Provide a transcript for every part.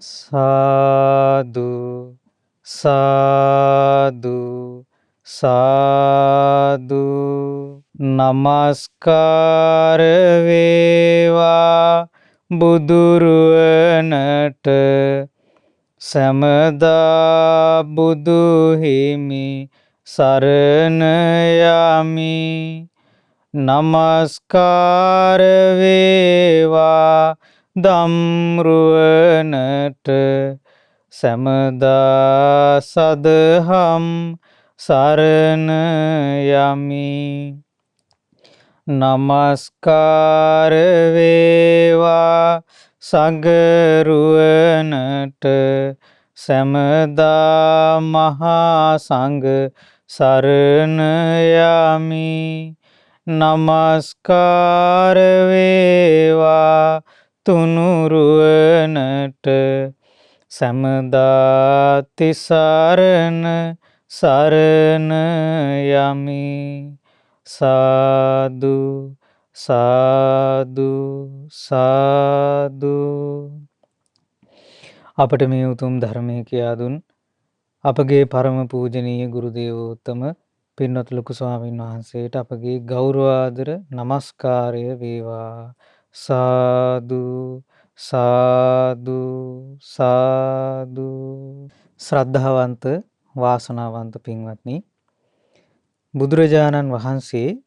සාදු සාදු සාදු නමස්කාර වේවා බුදුරුවනට සමදා බුදු හිමි සරණ යමි. නමස්කාර වේවා දම්රුවනට සැමදා සදහම් සරණ යමි. නමස්කාර වේවා සගරුවනට සැමදා මහා සංඝ සරණ යමි. නමස්කාර වේවා තුනුරුවනට සැමදා තිසරණ සරණ යමි. සාදු සාදු සාදු. අපට මේ උතුම් ධර්මය කියා දුන් අපගේ පරම පූජනීය ගුරු දේවෝත්තම පින්වත් ලොකු ස්වාමීන් වහන්සේට අපගේ ගෞරවාදර නමස්කාරය වේවා. සාදු සාදු සාදු. ශ්‍රද්ධාවන්ත වාසනාවන්ත පින්වත්නි, බුදුරජාණන් වහන්සේ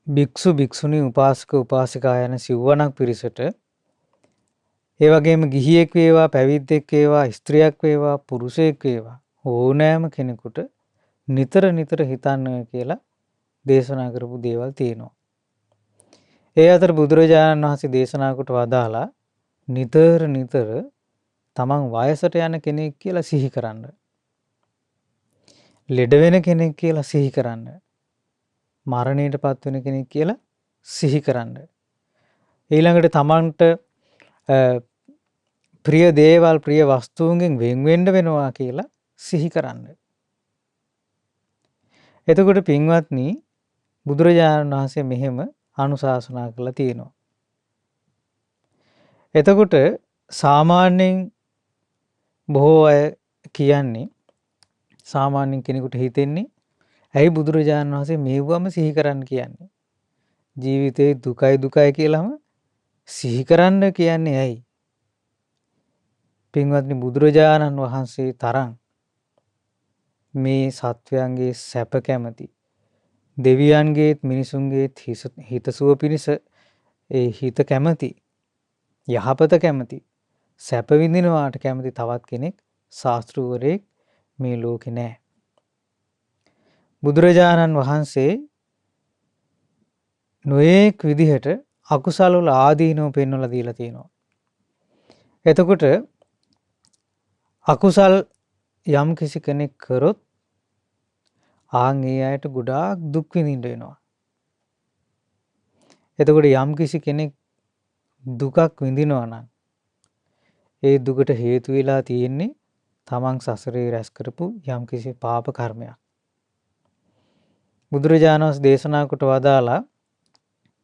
භික්ෂු භික්ෂුණී උපාසක උපාසිකා යන සිව්වණක් පිරිසට, ඒ වගේම ගිහියෙක් වේවා පැවිද්දෙක් වේවා ස්ත්‍රියක් වේවා පුරුෂයෙක් වේවා ඕනෑම කෙනෙකුට නිතර නිතර හිතන්න කියලා දේශනා කරපු දේවල් තියෙනවා. ඒ අතර බුදුරජාණන් වහන්සේ දේශනා කොට වදාලා නිතර නිතර තමන් වයසට යන කෙනෙක් කියලා සිහි කරන්න, ලෙඩ වෙන කෙනෙක් කියලා සිහි කරන්න, මරණයට පත් වෙන කෙනෙක් කියලා සිහි කරන්න, ඊළඟට තමන්ට ප්‍රිය දේවල් ප්‍රිය වස්තුන්ගෙන් වෙන් වෙන්න වෙනවා කියලා සිහි කරන්න. එතකොට පින්වත්නි, බුදුරජාණන් වහන්සේ මෙහෙම අනුශාසනා කරලා තියෙනවා. එතකොට සාමාන්‍යයෙන් බොහෝ අය කියන්නේ, සාමාන්‍යයෙන් කෙනෙකුට හිතෙන්නේ ඇයි බුදුරජාණන් වහන්සේ මේවම සිහි කරන්න කියන්නේ? ජීවිතේ දුකයි දුකයි කියලාම සිහි කරන්න කියන්නේ ඇයි? පින්වත්නි, බුදුරජාණන් වහන්සේ තරම් මේ සත්වයන්ගේ සැප කැමති, දෙවියන්ගේත් මිනිසුන්ගේත් හිතසුව පිණිස ඒ හිත කැමති, යහපත කැමති, සැප විඳිනවාට කැමති තවත් කෙනෙක් ශාස්ත්‍රූවරයෙක් මේ ලෝකේ නැහැ. බුදුරජාණන් වහන්සේ නොඑක් විදිහට අකුසල වල ආදීනව පෙන්වලා දීලා තියෙනවා. එතකොට අකුසල් යම් කිසි කෙනෙක් කරොත් ආන් ඒ අයට ගොඩාක් දුක් විඳින්න වෙනවා. එතකොට යම් කිසි කෙනෙක් දුකක් විඳිනවා නම් ඒ දුකට හේතු වෙලා තියෙන්නේ තමන් සසරේ රැස් කරපු යම් කිසි පාප කර්මයක්. බුදුරජාණන් වහන්සේ දේශනා කොට වදාලා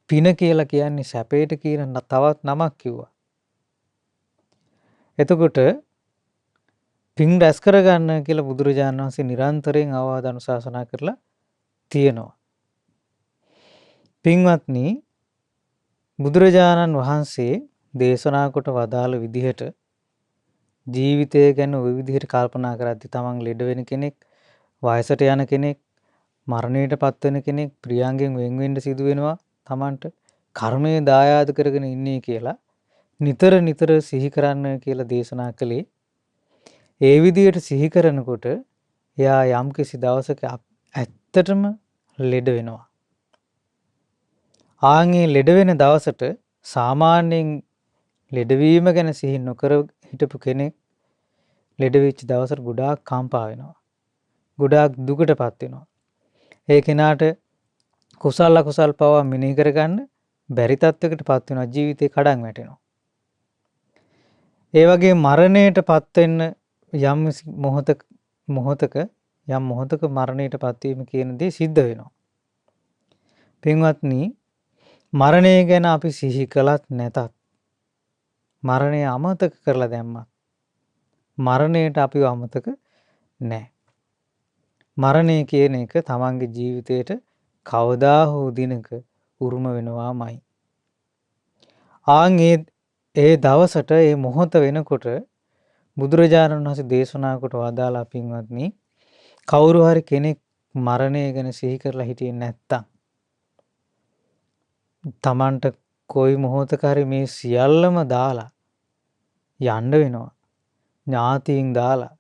පින කියලා කියන්නේ සැපයට කියන තවත් නමක් කිව්වා. එතකොට පින් රැස් කරගන්න කියලා බුදුරජාණන් වහන්සේ නිරන්තරයෙන් අවවාද අනුශාසනා කරලා තියෙනවා. පින්වත්නි, බුදුරජාණන් වහන්සේ දේශනා කොට වදාළ විදිහට ජීවිතය ගැන ওই විදිහට කල්පනා කරද්දී තමන් ලෙඩ වෙන කෙනෙක්, වයසට යන කෙනෙක්, මරණයට පත් වෙන කෙනෙක්, ප්‍රියංගෙන් වෙන් වෙන්න සිදු වෙනවා, තමන්ට කර්මයේ දායාද කරගෙන ඉන්නේ කියලා නිතර නිතර සිහි කරන්න කියලා දේශනා කළේ. ඒ විදිහට සිහි කරනකොට එයා යම් කිසි දවසක ඇත්තටම ලෙඩ වෙනවා. ආන්ගේ ලෙඩ වෙන දවසට සාමාන්‍යයෙන් ලෙඩවීම ගැන සිහි නොකර හිටපු කෙනෙක් ලෙඩ වෙච්ච දවසට ගොඩාක් කම්පා වෙනවා. ගොඩාක් දුකටපත් වෙනවා. ඒ කෙනාට කුසල අකුසල් පවා මෙනෙහි කරගන්න බැරි තත්වයකටපත් වෙනවා. ජීවිතේ කඩන් වැටෙනවා. ඒ වගේ මරණයටපත් වෙන්න යම් මොහොතක මරණයටපත් වීම කියන දේ සිද්ධ වෙනවා. පින්වත්නි, මරණය ගැන අපි සිහි කළත් නැතත් මරණය අමතක කරලා දැම්මත් මරණයට අපිව අමතක නැහැ. මරණය කියන එක තමන්ගේ ජීවිතයට කවදා හෝ දිනක උරුම වෙනවාමයි. ආන් ඒ දවසට ඒ මොහොත වෙනකොට බුදුරජාණන් වහන්සේ දේශනා කොට වදාලා පින්වත්නි, කවුරු හරි කෙනෙක් මරණය ගැන සිහි කරලා හිටියේ නැත්තම් තමන්ට කොයි මොහොතක හරි මේ සියල්ලම දාලා යන්න වෙනවා. ඥාතීන් දාලා,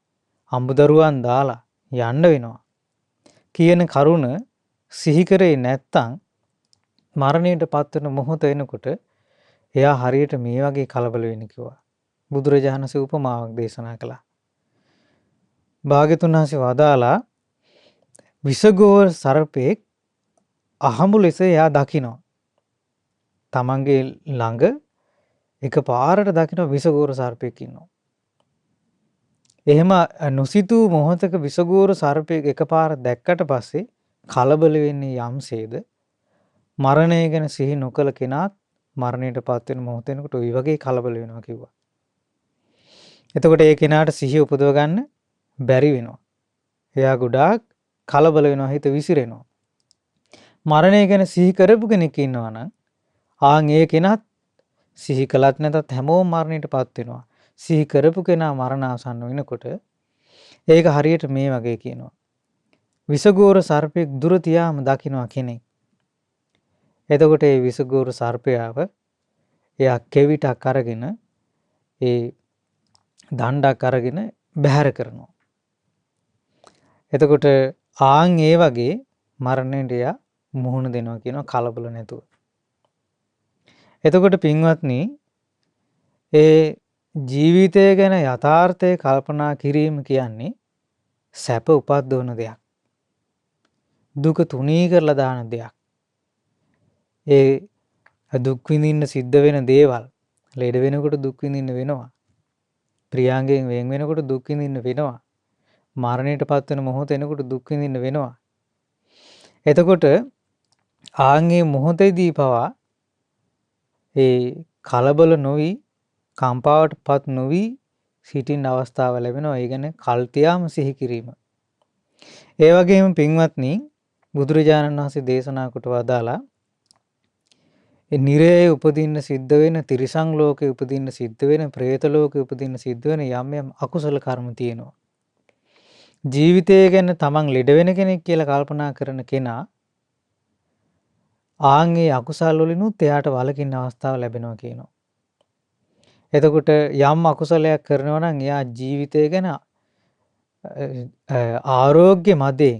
අඹදරුවන් දාලා යන්න වෙනවා කියන කරුණ සිහි කරේ නැත්තම් මරණයට පත්වන මොහොත එනකොට එයා හරියට මේ වගේ කලබල වෙන්න කිව්වා. බුදුරජාණන් වහන්සේ උපමාවක් දේශනා කළා. භාග්‍යතුන් වහන්සේ වදාලා විසගෝර සර්පෙක් අහඹු ලෙස එයා දකිනවා. තමන්ගේ ළඟ එකපාරට දකිනවා විසගෝර සර්පෙක් ඉන්නවා. එහෙම නොසිතූ මොහොතක විසගෝර සර්පෙක් එකපාර දැක්කට පස්සේ කලබල වෙන්නේ යම්සේද මරණය ගැන සිහි නොකළ කෙනාත් මරණයට පත් වෙන මොහොත වෙනකොට ওই වගේ කලබල වෙනවා කිව්වා. එතකොට ඒ කෙනාට සිහිය උපදව ගන්න බැරි වෙනවා. එයා ගොඩාක් කලබල වෙනවා, හිත විසිරෙනවා. මරණය ගැන සිහි කරපු කෙනෙක් ඉන්නවා නම් ආන් ඒ කෙනත් සිහි කළත් නැතත් හැමෝම මරණයට පත් වෙනවා. සිහි කරපු කෙනා මරණාසන්න වෙනකොට ඒක හරියට මේ වගේ කියනවා. විසගෝර සර්පෙක් දුර තියාම දකින්නවා කෙනෙක්. එතකොට ඒ විසගෝර සර්පයාව එයා කෙවිතක් අරගෙන ඒ දණ්ඩක් අරගෙන බැහැර කරනවා. එතකොට ආන් ඒ වගේ මරණයට එයා මුහුණ දෙනවා කියනවා කලබල නැතුව. එතකොට පින්වත්නි, ඒ ජීවිතය ගැන යථාර්ථය කල්පනා කිරීම කියන්නේ සැප උපද්දවන දෙයක්. දුක තුනී කරලා දාන දෙයක්. ඒ දුක් විඳින්න සිද්ධ වෙන දේවල්, ලෙඩ වෙනකොට දුක් විඳින්න වෙනවා. ප්‍රියාංගයෙන් වෙන් වෙනකොට දුක් විඳින්න වෙනවා. මරණයට පත් වෙන මොහොත එනකොට දුක් විඳින්න වෙනවා. එතකොට ආන්ගේ මොහොතේදී පවා ඒ කලබල නොවි, කම්පාවටපත් නොවි සිටින්න අවස්ථාව ලැබෙනවා. ඒ කියන්නේ කල්තියාම සිහි කිරීම. ඒ වගේම පින්වත්නි, බුදුරජාණන් වහන්සේ දේශනා කොට වදාලා ඒ නිරයේ උපදින්න සිද්ධ වෙන, තිරිසන් ලෝකේ උපදින්න සිද්ධ වෙන, പ്രേත ලෝකේ උපදින්න සිද්ධ වෙන යම් යම් අකුසල කර්ම තියෙනවා. ජීවිතය ගැන තමන් ලෙඩ වෙන කෙනෙක් කියලා කල්පනා කරන කෙනා ආන්ගේ අකුසල් වලිනුත් එයාට වළකින්න අවස්ථාව ලැබෙනවා කියනවා. එතකොට යම් අකුසලයක් කරනවා නම් එයා ජීවිතය ගැන ආරෝග්‍ය මදේ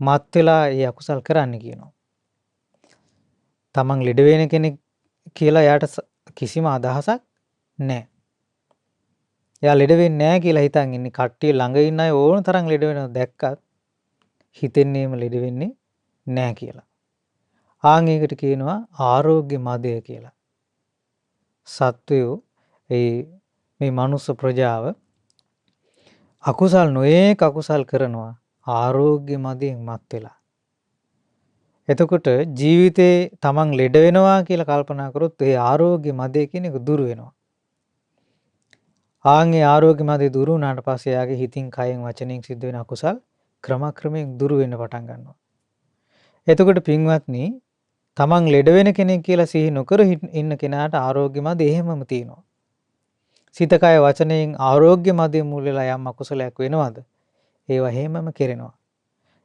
මත් වෙලා ඒ අකුසල් කරන්න කියනවා. තමන් ලෙඩ වෙන කෙනෙක් කියලා එයාට කිසිම අදහසක් නැහැ. එයා ලෙඩ වෙන්නේ නැහැ කියලා හිතන් ඉන්නේ. කට්ටිය ළඟ ඉන්න අය ඕන තරම් ලෙඩ වෙනවා දැක්කත් හිතෙන්නේම ලෙඩ වෙන්නේ නැහැ කියලා. ආන් ඒකට කියනවා ආරෝග්‍ය මදය කියලා. සත්වයෝ මේ මනුස්ස ප්‍රජාව අකුසල් නොඒක අකුසල් කරනවා ආරෝග්‍ය මදයෙන් මත් වෙලා. එතකොට ජීවිතේ තමන් ලෙඩ වෙනවා කියලා කල්පනා කරොත් ඒ ආරෝග්‍ය මදය කියන එක දුර වෙනවා. ආන්ගේ ආරෝග්‍ය මදය දුරු වුණාට පස්සේ යාගේ හිතින් කයෙන් වචනයෙන් සිද්ධ වෙන අකුසල් ක්‍රමක්‍රමයෙන් දුරු වෙන්න පටන් ගන්නවා. එතකොට පින්වත්නි, තමන් ලෙඩ වෙන කෙනෙක් කියලා සිහි නොකර ඉන්න කෙනාට ආරෝග්‍ය මදය එහෙමම තියෙනවා. සිත කය වචනයෙන් ආරෝග්‍ය මදය මුල් වෙලා යම් අකුසලයක් වෙනවද? ඒවා හැමම කෙරෙනවා.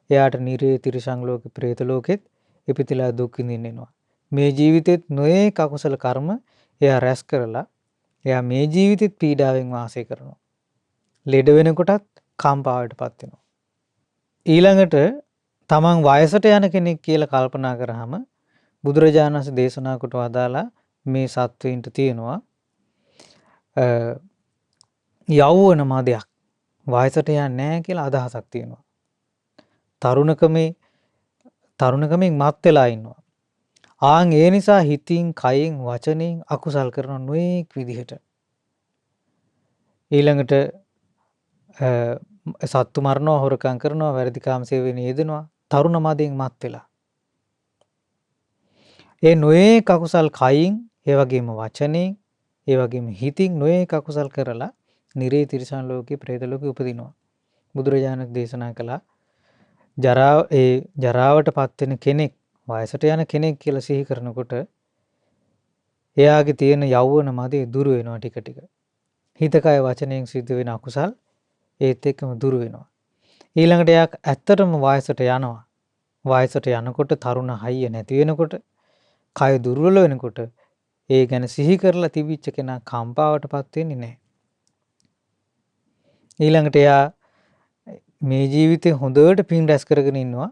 එයාට නිරේ, තිරිසන් ලෝකෙ, പ്രേත ලෝකෙත් ඉපිතිලා දුක් විඳින්න වෙනවා. මේ ජීවිතෙත් නොඒක අකුසල කර්ම එයා රැස් කරලා එයා මේ ජීවිතෙත් පීඩාවෙන් වාසය කරනවා. ලෙඩ වෙනකොටත් කම්පාවටපත් වෙනවා. ඊළඟට තමන් වයසට යන කෙනෙක් කියලා කල්පනා කරාම බුදුරජාණන් වහන්සේ දේශනා කොට වදාලා මේ සත්වයින්ට තියෙනවා යෞවන මදයක්. වයසට යන්නේ නැහැ කියලා අදහසක් තියෙනවා. තරුණකමෙන් මත් වෙලා ඉන්නවා. ආන් ඒ නිසා හිතින්, කයෙන්, වචනෙන් අකුසල් කරන නොඑක් විදිහට. ඊළඟට සත්තු මරනවා, හොරකම් කරනවා, වැරදි කාම සේවයේ යෙදෙනවා තරුණ මදයෙන් මත් වෙලා. ඒ නොඑක් අකුසල් කයින්, ඒ වගේම වචනෙන්, ඒ වගේම හිතින් නොයෙක් අකුසල් කරලා නිරේ තිරිසන් ලෝකේ പ്രേත ලෝකේ උපදිනවා. බුදුරජාණන් දේශනා කළා ජරාවටපත් වෙන කෙනෙක් වයසට යන කෙනෙක් කියලා සිහි කරනකොට එයාගේ තියෙන යෞවන මදේ දුර වෙනවා ටික ටික. හිත කය වචනයෙන් සිද්ධ වෙන අකුසල් ඒත් එක්කම දුර වෙනවා. ඊළඟට එයා ඇත්තටම වයසට යනවා. වයසට යනකොට තරුණ හයිය නැති වෙනකොට කය දුර්වල වෙනකොට ඒ ගැන සිහි කරලා තිබිච්ච කෙනා කම්පාවටපත් වෙන්නේ නැහැ. ඊළඟට එයා මේ ජීවිතේ හොඳට පින් රැස් කරගෙන ඉන්නවා.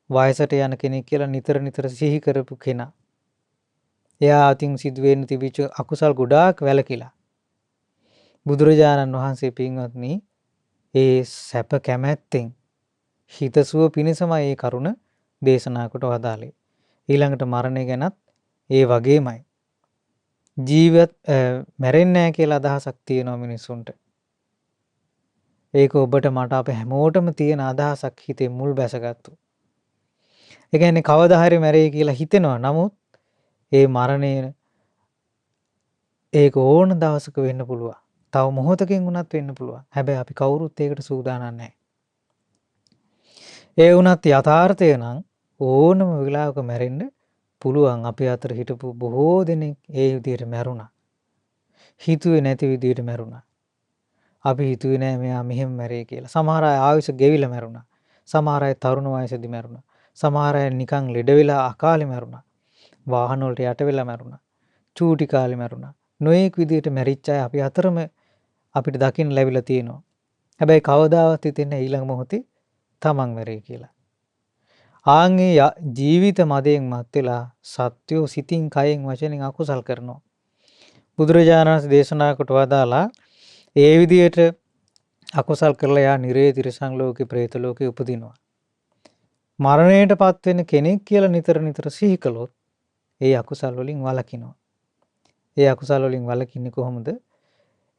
වයසට යන කෙනෙක් කියලා නිතර නිතර සිහි කරපු කෙනා. එයා අතින් සිදුවෙන්න තිබිච්ච අකුසල් ගොඩාක් වැළකීලා. බුදුරජාණන් වහන්සේ පින්වත්නි ඒ සැප කැමැත්තෙන් හිතසුව පිණිසම ඒ කරුණ දේශනා කොට වදාළේ. ඊළඟට මරණය ගැනත් ඒ වගේමයි. මැරෙන්නේ නැහැ කියලා අදහසක් තියෙනවා මිනිස්සුන්ට. ඒක ඔබට මට අප හැමෝටම තියෙන අදහසක් හිතේ මුල් බැසගත්තු. ඒ කියන්නේ කවදා හරි මැරෙයි කියලා හිතෙනවා. නමුත් ඒ මරණය ඒක ඕන දවසක වෙන්න පුළුවන්. තව මොහොතකින් වුණත් වෙන්න පුළුවන්. හැබැයි අපි කවුරුත් ඒකට සූදානම් නැහැ. ඒ වුණත් යථාර්ථය නම් ඕනම වෙලාවක මැරෙන්න පුළුවන්. අපි අතර හිටපු බොහෝ දෙනෙක් ඒ විදිහට මැරුණා. හිතුවේ නැති විදිහට මැරුණා. අපි හිතුවේ නෑ මෙයා මෙහෙම මැරෙයි කියලා. සමහර අය ආයුෂ ගෙවිලා මැරුණා. සමහර අය තරුණ වයසේදී මැරුණා. සමහර අය නිකන් ලෙඩ වෙලා අකාලේ මැරුණා. වාහන වලට යට වෙලා මැරුණා. චූටි කාලේ මැරුණා. නොඑක් විදිහට මැරිච්ච අය අපි අතරම අපිට දකින්න ලැබිලා තියෙනවා. හැබැයි කවදාවත් හිතෙන්නේ ඊළඟ මොහොතේ තමන් මැරෙයි කියලා. ආන්ගේ ජීවිත මදයෙන් මත් වෙලා සත්‍යෝ සිතින් කයෙන් වචනෙන් අකුසල් කරනවා. බුදුරජාණන් වහන්සේ දේශනා කොට වදාලා ඒ විදිහට අකුසල් කරලා යා නිරේ තිරිසන් ලෝකේ പ്രേත ලෝකේ උපදිනවා. මරණයටපත් වෙන කෙනෙක් කියලා නිතර නිතර සිහි කළොත් ඒ අකුසල් වලින් වළකිනවා. ඒ අකුසල් වලින් වළකින්නේ කොහොමද?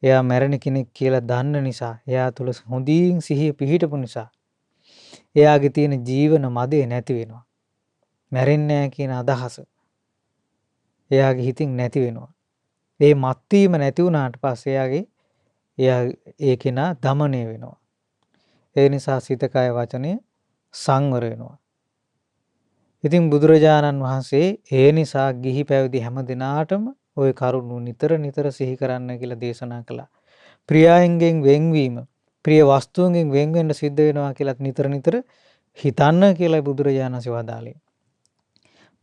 එයා මැරෙන කෙනෙක් කියලා දන්න නිසා, එයා තුල හොඳින් සිහිය පිහිටපු නිසා එයාගේ තියෙන ජීවන මදේ නැති වෙනවා. මැරෙන්නේ නැහැ කියන අදහස එයාගේ හිතින් නැති වෙනවා. ඒ මත්වීම නැති වුණාට පස්සේ එයා ඒ කෙනා দমনය වෙනවා. ඒ නිසා සිත කය වචනය සංවර වෙනවා. ඉතින් බුදුරජාණන් වහන්සේ ඒ නිසා ගිහි පැවිදි හැම දිනාටම ওই කරුණු නිතර නිතර සිහි කරන්න කියලා දේශනා කළා. ප්‍රියයන්ගෙන් වෙන්වීම, ප්‍රිය වස්තුන්ගෙන් වෙන් වෙන්න සිද්ධ වෙනවා කියලා නිතර නිතර හිතන්න කියලා බුදුරජාණන් වහන්සේ වදාළේ.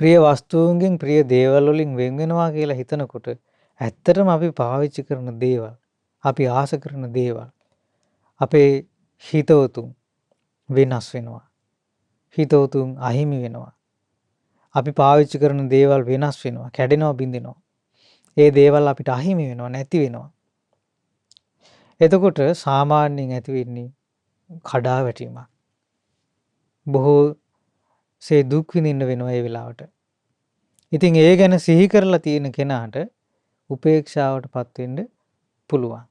ප්‍රිය වස්තුන්ගෙන් ප්‍රිය දේවල් වලින් වෙන් වෙනවා කියලා හිතනකොට ඇත්තටම අපි පාවිච්චි කරන දේවල්, අපි ආස කරන දේවල්, අපේ හිතවතුන් වෙනස් වෙනවා. හිතවතුන් අහිමි වෙනවා. අපි පාවිච්චි කරන දේවල් වෙනස් වෙනවා, කැඩෙනවා, බිඳෙනවා. ඒ දේවල් අපිට අහිමි වෙනවා, නැති වෙනවා. එතකොට සාමාන්‍යයෙන් ඇති වෙන්නේ කඩාවැටීමක්. බොහෝසේ දුක් විඳින්න වෙනවා ඒ වෙලාවට. ඉතින් ඒ ගැන සිහි කරලා තියෙන කෙනාට උපේක්ෂාවටපත් වෙන්න පුළුවන්.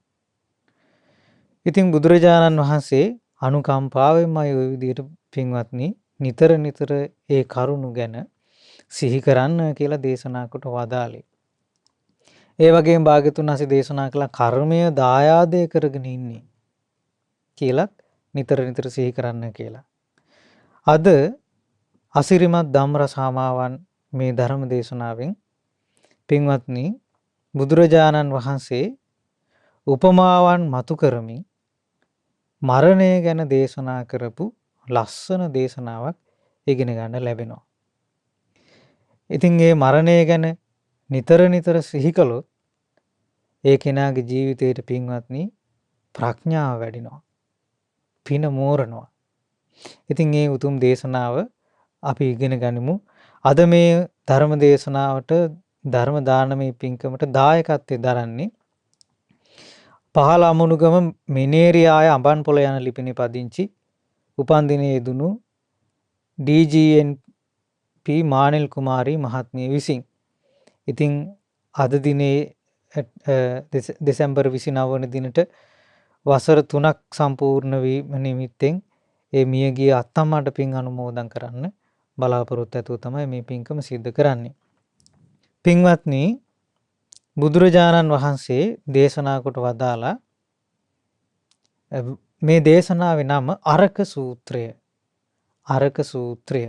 ඉතින් බුදුරජාණන් වහන්සේ අනුකම්පාවෙන්මයි ওই විදිහට පින්වත්නි නිතර නිතර ඒ කරුණු ගැන සිහි කරන්න කියලා දේශනා කොට වදාළේ. ඒ වගේම භාග්‍යතුන් වහන්සේ දේශනා කළ කර්මය දායාදය කරගෙන ඉන්නේ කියලා නිතර නිතර සිහි කරන්න කියලා. අද අසිරිමත් ධම්රසාමාවන් මේ ධර්ම දේශනාවෙන් පින්වත්නි බුදුරජාණන් වහන්සේ උපමාවන් මතු කරමින් මරණය ගැන දේශනා කරපු ලස්සන දේශනාවක් ඉගෙන ගන්න ලැබෙනවා. ඉතින් මේ මරණය ගැන නිතර නිතර සිහි කළොත් ඒ කෙනාගේ ජීවිතයට පින්වත්නි ප්‍රඥාව වැඩිනවා. පින මෝරනවා. ඉතින් මේ උතුම් දේශනාව අපි ඉගෙන ගනිමු. අද මේ ධර්ම දේශනාවට ධර්ම දානමය පින්කමට දායකත්වයෙන් දරන්නේ පහළ අමුණුගම මිනේරියාය අඹන්පොළ යන ලිපිනේ පදිංචි උපන්දිනයේ දුණු DGNP මානෙල් කුමාරී මහත්මිය විසින්. ඉතින් අද දිනේ දෙසැම්බර් 29 වන දිනට වසර 3ක් සම්පූර්ණ වීම නිමිත්තෙන් ඒ මියගිය අත්තම්මාට පින් අනුමෝදන් කරන්න බලාපොරොත්තු ඇතුව තමයි මේ පින්කම සිද්ධ කරන්නේ. පින්වත්නි බුදුරජාණන් වහන්සේ දේශනා කොට වදාලා මේ දේශනාවේ නම අරක සූත්‍රය. අරක සූත්‍රය.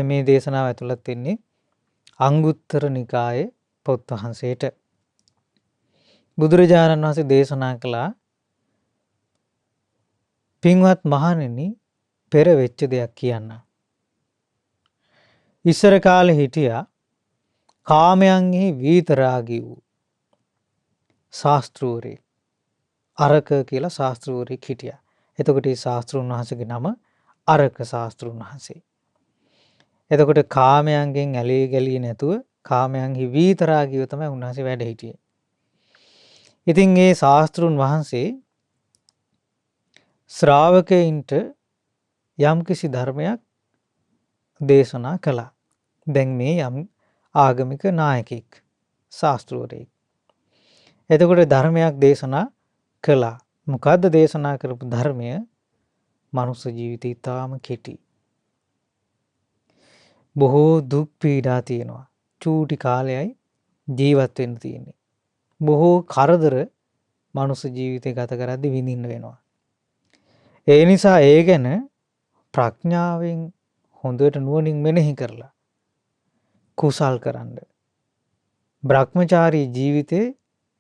මේ දේශනාව ඇතුළත් වෙන්නේ අංගුත්තර නිකායේ පොත් වහන්සේට. බුදුරජාණන් වහන්සේ දේශනා කළා පින්වත් මහණෙනි පෙර වෙච්ච දෙයක් කියන්න. ඉස්සර කාලේ හිටියා කාමයන්හි විතරාගී වූ ශාස්ත්‍රූරේ අරක කියලා ශාස්ත්‍රූරෙක් හිටියා. එතකොට මේ ශාස්ත්‍රුන් වහන්සේගේ නම අරක ශාස්ත්‍රුන් වහන්සේ. එතකොට කාමයන්ගෙන් ඇලී ගලී නැතුව කාමයන්හි විතරාගීව තමයි උන්වහන්සේ වැඩ හිටියේ. ඉතින් මේ ශාස්ත්‍රුන් වහන්සේ ශ්‍රාවකයන්ට යම්කිසි ධර්මයක් දේශනා කළා. දැන් මේ යම් ආගමික නායකෙක් ශාස්ත්‍රවරයෙක්. එතකොට ධර්මයක් දේශනා කළා. මොකද්ද දේශනා කරපු ධර්මය? මනුස්ස ජීවිතය ඉතාම කෙටි. බොහෝ දුක් පීඩා තියෙනවා. චූටි කාලයයි ජීවත් වෙන්න තියෙන්නේ. බොහෝ කරදර මනුස්ස ජීවිතය ගත කරද්දී විඳින්න වෙනවා. ඒ නිසා ඒ ගැන ප්‍රඥාවෙන් හොඳට නුවණින් මෙනෙහි කරලා කුසල් කරන්න. බ්‍රහ්මචාරී ජීවිතේ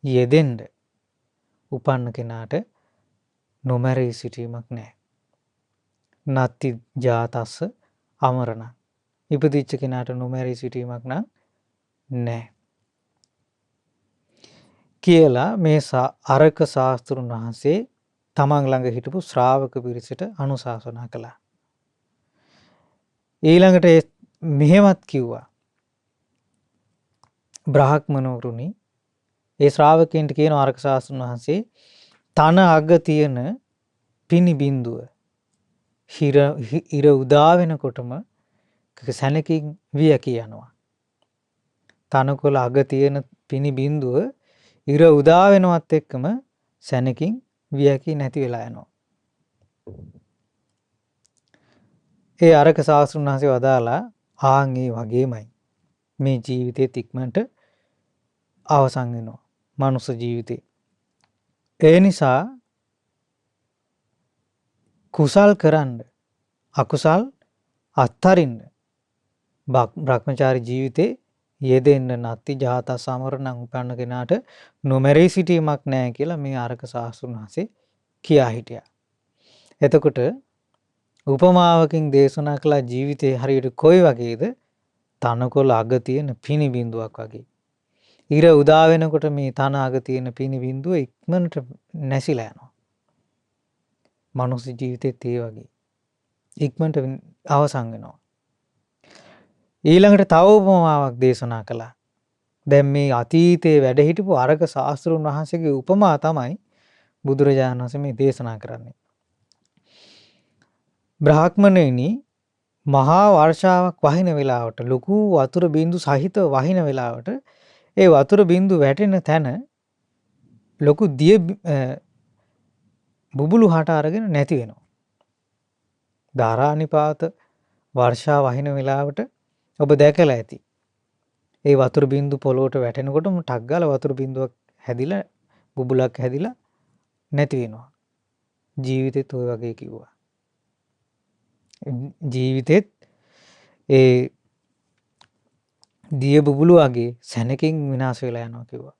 යෙදෙන්න උපන්න කෙනාට නොමැරී සිටීමක් නැහැ. නත්ති ජාතස්ස අමරණ. ඉපදිච්ච කෙනාට නොමැරී සිටීමක් නැහැ. කියලා මේ අරක ශාස්ත්‍රුන් වහන්සේ තමන් ළඟ හිටපු ශ්‍රාවක පිරිසට අනුශාසනා කළා. ඊළඟට මෙහෙමත් කිව්වා. බ්‍රාහ්මණවරුනි ඒ ශ්‍රාවකයන්ට කියන අරක ශාස්ත්‍රුන් වහන්සේ තන අග තියෙන පිනි බිඳුව ඉර උදා වෙනකොටම සැනකින් වියකී යනවා. තනකොළ අග තියෙන පිනි බිඳුව ඉර උදා වෙනවත් එක්කම සැනකින් වියකී නැති වෙලා යනවා. ඒ අරක ශාස්ත්‍රුන් වහන්සේ වදාලා ආන් ඒ වගේමයි මේ ජීවිතයේ ඉක්මනට අවසන් වෙනවා. මනුස්ස ජීවිතේ. ඒ නිසා කුසල් කරන්න අකුසල් අත්හරින්න බ්‍රහ්මචාරී ජීවිතේ යෙදෙන්න නැති ජාත සමරණං උපන්න කෙනාට නොමැරී සිටීමක් නැහැ කියලා මේ අරක ශාස්ත්‍රුන් වහන්සේ කියා හිටියා. එතකොට උපමාවකින් දේශනා කළ ජීවිතේ හරියට කොයි වගේද? තනකොළ අග තියෙන පිනි බිඳුවක් වගේ. ඉර උදා වෙනකොට මේ තන අග තියෙන පිනි බිඳුව ඉක්මනට නැසිලා යනවා. මනුස්ස ජීවිතේත් ඒ වගේ. ඉක්මනට අවසන් වෙනවා. ඊළඟට තව උපමාවක් දේශනා කළා. දැන් මේ අතීතයේ වැඩ හිටපු අරක ශාස්ත්‍රුන් වහන්සේගේ උපමා තමයි බුදුරජාණන් වහන්සේ මේ දේශනා කරන්නේ. බ්‍රාහ්මණෙනි මහා වර්ෂාවක් වහින වෙලාවට ලොකු වතුර බිඳු සහිතව වහින වෙලාවට ඒ වතුර බිඳු වැටෙන තැන ලොකු දිය බුබුලු හට අරගෙන නැති වෙනවා. ධාරානිපාත වර්ෂා වහින වෙලාවට ඔබ දැකලා ඇති. ඒ වතුර බිඳු පොළොවට වැටෙනකොටම ටක් ගාලා වතුර බිඳුවක් හැදිලා බුබුලක් හැදිලා නැති වෙනවා. ජීවිතෙත් ඔය වගේ කිව්වා. ජීවිතෙත් ඒ දිය බුබුලු වගේ සැනකින් විනාශ වෙලා යනවා කිව්වා.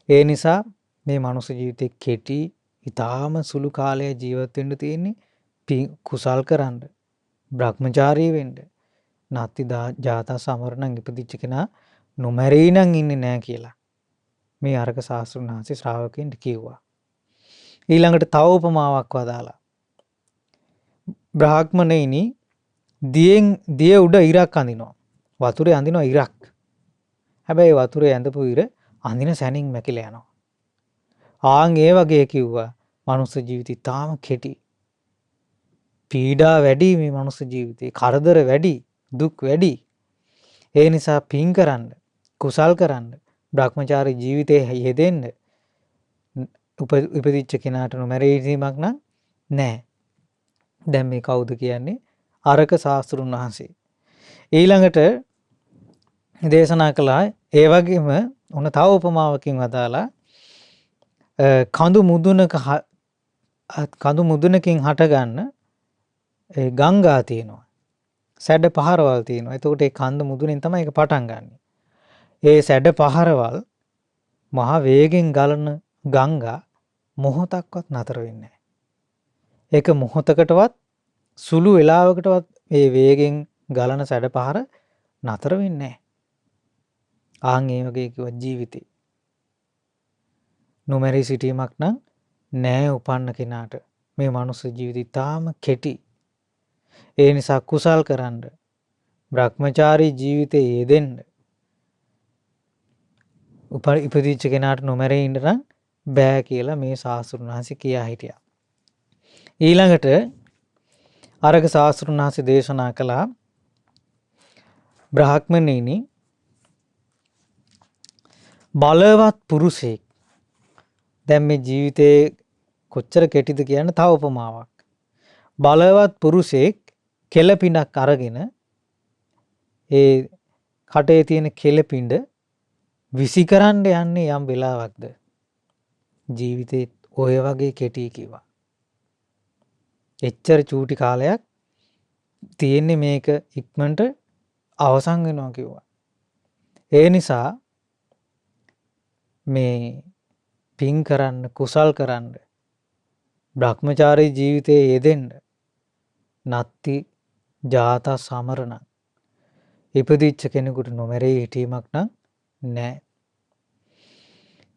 ඒ නිසා මේ මනුස්ස ජීවිතේ කෙටි, ඊටාම සුළු කාලයක් ජීවත් වෙන්න තියෙන්නේ. කුසල් කරන්න, බ්‍රහ්මචාරී වෙන්න. නැති ජාත සමරණං ඉපදිච්ච කෙනා නොමැරී නම් ඉන්නේ නැහැ කියලා මේ අරක ශාස්ත්‍රුන් වහන්සේ ශ්‍රාවකයන්ට කිව්වා. ඊළඟට තව උපමාවක් වදාලා. බ්‍රාහ්මණෙනි දිය උඩ ඉරක් අඳිනවා. වතුරේ අඳිනවා ඉරක්. හැබැයි වතුරේ ඇඳපු ඉර අඳින සැනින් මැකිලා යනවා. ආන් ඒ වගේ කිව්වා මනුස්ස ජීවිතය තාම කෙටි. පීඩා වැඩි මේ මනුස්ස ජීවිතේ. කරදර වැඩි, දුක් වැඩි. ඒ නිසා පින් කරන්න, කුසල් කරන්න, බ්‍රහ්මචාරී ජීවිතේ යෙදෙන්න උපදිච්ච කෙනාට නොමැරී ඉඳීමක් නම් නැහැ. දැන් මේ කවුද කියන්නේ? අරක ශාස්ත්‍රුන් වහන්සේ. ඊළඟට දේශනා කළා. ඒ වගේම ඔන්න තව උපමාවකින් වදාලා කඳු මුදුනකින් හටගන්න ඒ ගංගා තියෙනවා. සැඩ පහරවල් තියෙනවා. එතකොට ඒ කඳු මුදුනෙන් තමයි ඒක පටන් ගන්නෙ. ඒ සැඩ පහරවල් මහා වේගෙන් ගලන ගංගා මොහොතක්වත් නතර වෙන්නේ නැහැ. ඒක මොහොතකටවත් සුළු වෙලාවකටවත් මේ වේගෙන් ගලන සැඩ පහර නතර වෙන්නේ නැහැ. ආන් ඒ වගේ කිව්ව ජීවිතේ නොමැරී සිටීමක් නම් නෑ උපන්න කෙනාට. මේ මනුස්ස ජීවිතය තාම කෙටි. ඒ නිසා කුසල් කරන්න, බ්‍රහ්මචාරී ජීවිතයේ යෙදෙන්න, ඉපදිච්ච කෙනාට නොමැරී ඉන්න නම් බෑ කියලා මේ ශාස්ත්‍රඥ වහන්සේ කියා හිටියා. ඊළඟට අරක ශාස්ත්‍රඥ වහන්සේ දේශනා කළා බ්‍රාහ්මණෙනි බලවත් පුරුෂයෙක්. දැන් මේ ජීවිතේ කොච්චර කෙටිද කියන තව උපමාවක්. බලවත් පුරුෂයෙක් කෙලපිඬක් අරගෙන ඒ කටේ තියෙන කෙලපිඬ විසිකරන්න යන්නේ යම් වෙලාවක්ද ජීවිතේ ඔය වගේ කෙටි කිව්වා. එච්චර චූටි කාලයක් තියෙන්නේ මේක ඉක්මනට අවසන් වෙනවා කිව්වා. ඒ නිසා මේ පින් කරන්න, කුසල් කරන්න, බ්‍රහ්මචාරී ජීවිතයේ යෙදෙන්න නත්ති ජාත සමරණ. ඉපදිච්ච කෙනෙකුට නොමැරී හිටීමක් නම් නැහැ.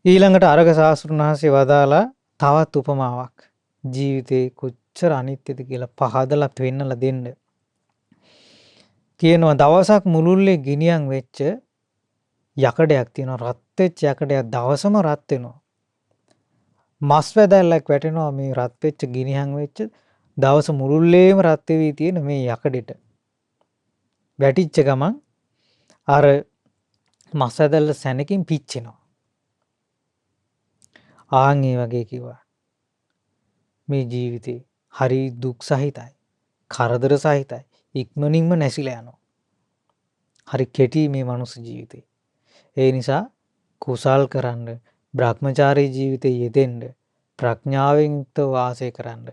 ඊළඟට අරග ශාස්ත්‍රඥ වහන්සේ වදාලා තවත් උපමාවක්. ජීවිතේ කොච්චර අනිත්‍යද කියලා පහදලා පෙන්නලා දෙන්න. කියනවා දවසක් මුළුල්ලේ ගිනියම් වෙච්ච යකඩයක් තියෙනවා. රත් වෙච්ච යකඩයක් දවසම රත් වෙනවා. මස් වැදල්ලක් වැටෙනවා මේ රත් වෙච්ච ගිනිහන් වෙච්ච දවස මුළුල්ලේම රත් වෙවි තියෙන මේ යකඩෙට. වැටිච්ච ගමන් අර මස් වැදල්ල සැනකින් පිච්චෙනවා. ආන් ඒ වගේ කිව්වා. මේ ජීවිතේ හරි දුක් සහිතයි. කරදර සහිතයි. ඉක්මනින්ම නැසිලා යනවා. හරි කෙටි මේ මනුස්ස ජීවිතේ. ඒ නිසා කුසල් කරන්න, බ්‍රහ්මචාරී ජීවිතයේ යෙදෙන්න, ප්‍රඥාවෙන් යුක්තව වාසය කරන්න.